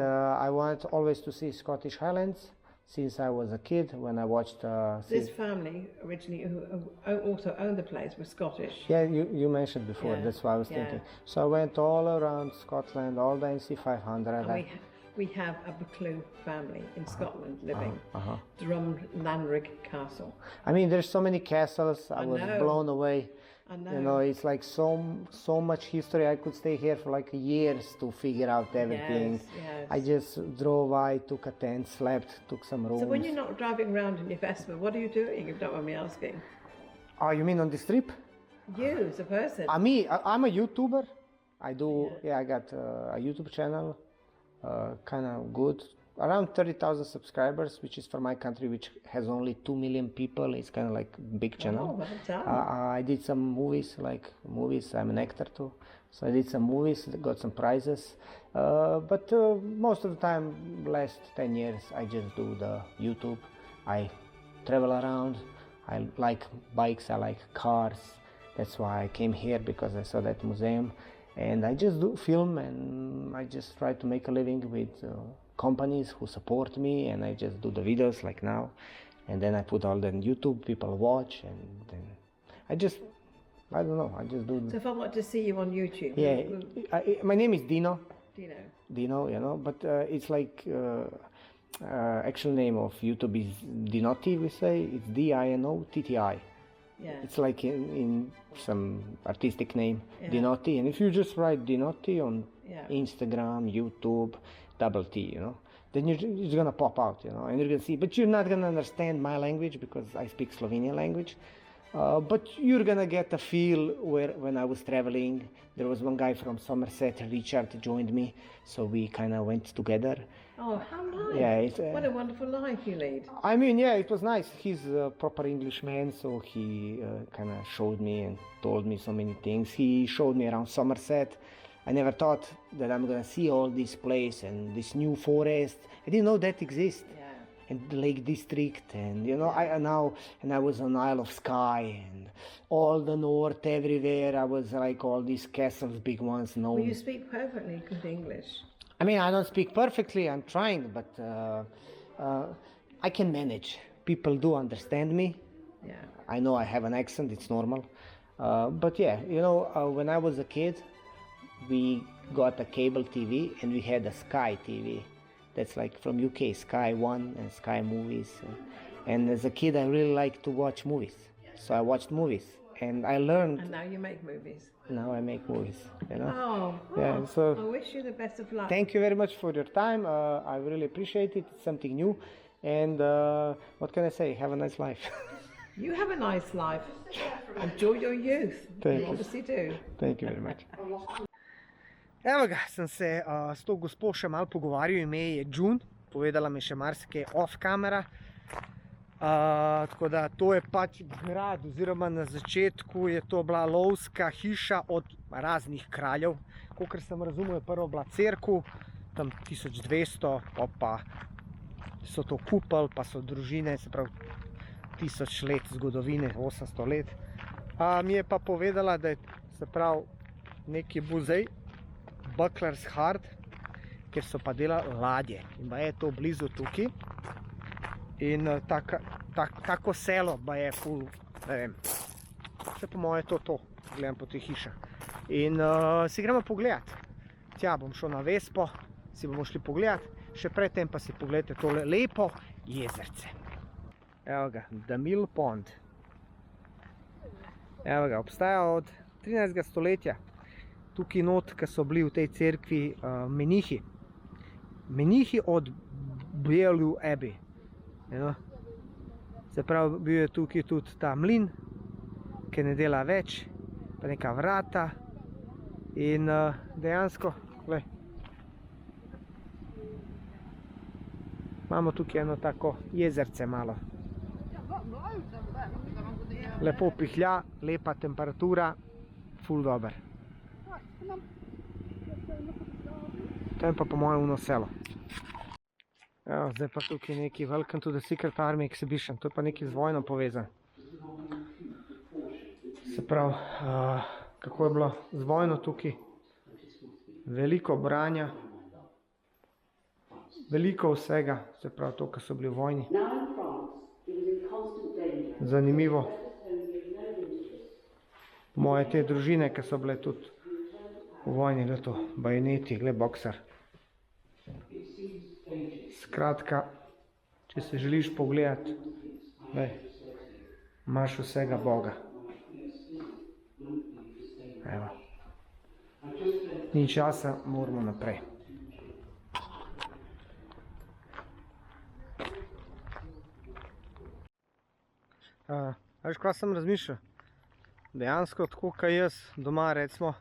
I want always to see Scottish Highlands since I was a kid when I watched. This family originally who also owned the place was Scottish. Yeah, you mentioned before. Yeah, That's why I was yeah. thinking. So I went all around Scotland, all the NC500. And we have a Buccleuch family in Scotland living. Uh-huh. Drumlanrig Castle. I mean, there's so many castles. I was know. blown away. I know. You know, it's like so much history. I could stay here for like years to figure out everything. Yes. I just drove by, took a tent, slept, took some rooms. So when you're not driving around in your Vespa, what are you doing, if you don't mind me asking? Oh, you mean on this trip? You as a person. I'm a YouTuber. I got a YouTube channel, kind of good. Around 30,000 subscribers, which is for my country, which has only 2 million people. It's kind of like a big channel. Oh, well done. I did some movies. I'm an actor too. So I did some movies, got some prizes. But most of the time, last 10 years, I just do the YouTube. I travel around. I like bikes, I like cars. That's why I came here, because I saw that museum. And I just do film, and I just try to make a living with companies who support me, and I just do the videos like now. And then I put all that on YouTube, people watch, and then I just do. So if I want to see you on YouTube, My name is Dino. do you know? Dino, but it's like actual name of YouTube is Dinotti. We say it's Dinotti. Yeah. It's like in some artistic name, Yeah. Dinotti. And if you just write Dinotti on Yeah. Instagram, YouTube, double T, then it's gonna pop out, and you're gonna see. But you're not gonna understand my language because I speak Slovenian language. But you're gonna get a feel when I was traveling. There was one guy from Somerset, Richard, joined me, so we kind of went together. Oh, how nice. Yeah, what a wonderful life you lead. I mean, yeah, it was nice. He's a proper Englishman, so he kind of showed me and told me so many things. He showed me around Somerset. I never thought that I'm gonna see all this place and this new forest. I didn't know that exists. Yeah. And the Lake District, and I was on Isle of Skye, and all the north, everywhere. I was like all these castles, big ones. Well, you speak perfectly good English. I mean, I don't speak perfectly. I'm trying, but I can manage. People do understand me. Yeah. I know I have an accent. It's normal. But yeah, when I was a kid, we got a cable TV, and we had a Sky TV. That's like from UK, Sky One and Sky Movies. And as a kid, I really liked to watch movies. So I watched movies, and I learned. And now you make movies. Now I make movies, Oh, Yeah, so I wish you the best of luck. thank you very much for your time. I really appreciate it. It's something new. And what can I say? Have a nice life. You have a nice life. Enjoy your youth. Thank You you. obviously do. Thank you very much. Evo ga, sem se s to gospo še malo pogovarjal, ime je June, povedala mi še marsikaj off camera. Tako da to je pač grad, oziroma na začetku je to bila lovska hiša od raznih kraljev. Kakor sem razumel, je prvo bila cerkev, tam 1200, pa so to kupili, pa so družine, se pravi 1000 let zgodovine, 800 let. Mi je pa povedala, da je, se pravi, neki muzej, Buccleuch Heart, kjer so pa delali ladje. In pa je to blizu tukaj. In tako selo pa je ful, ne vem. Vse po moje to, gledam po teh hišah. In si gremo pogledat. Tja bom šel na Vespo, si bomo šli pogledat, še predtem pa si pogledajte tole lepo jezerce. Evo ga, The Mill Pond. Evo ga, obstaja od 13. stoletja. Tukaj not, ki so bili v tej cerkvi menihi. Menihi od Beaulieu Abbey. Se pravi, bil je tukaj tudi ta mlin, ki ne dela več, pa neka vrata. In dejansko, glej, imamo tukaj eno tako jezerce malo. Lepo pihlja, lepa temperatura, ful dober. To je pa po mojem uno selo. Evo, zdaj pa tukaj neki Welcome to the Secret Army Exhibition. To je pa neki z vojno povezan. Se pravi, kako je bilo z vojno tukaj. Veliko branja. Veliko vsega. Se pravi to, kar so bili v vojni. Zanimivo. Moje te družine, ki so bile tudi v vojni, gled to, bajoneti, gled bokser. Skratka, če se želiš pogledati, imaš vsega Boga. Evo. Ni časa, moramo naprej. Veš, kaj sem razmišljal? Dejansko, tako kot jaz doma, recimo,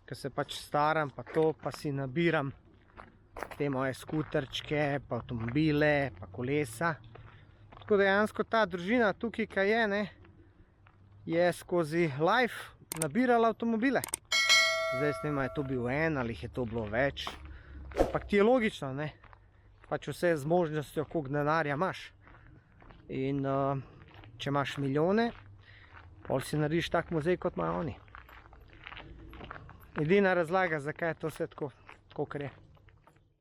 ker se pač staram, pa to, pa si nabiram te moje skuterčke, pa avtomobile, pa kolesa. Tako dejansko ta družina tukaj, kaj je, ne, je skozi life nabirala avtomobile. Zdaj s tem, je to bil en ali je to bilo več. Ampak ti je logično, ne, pač vse z možnostjo, koliko denarja imaš. In če imaš milijone, pol si narediš tak muzej, kot imajo oni. Edina razlaga, zakaj je to vse tako, kakor je.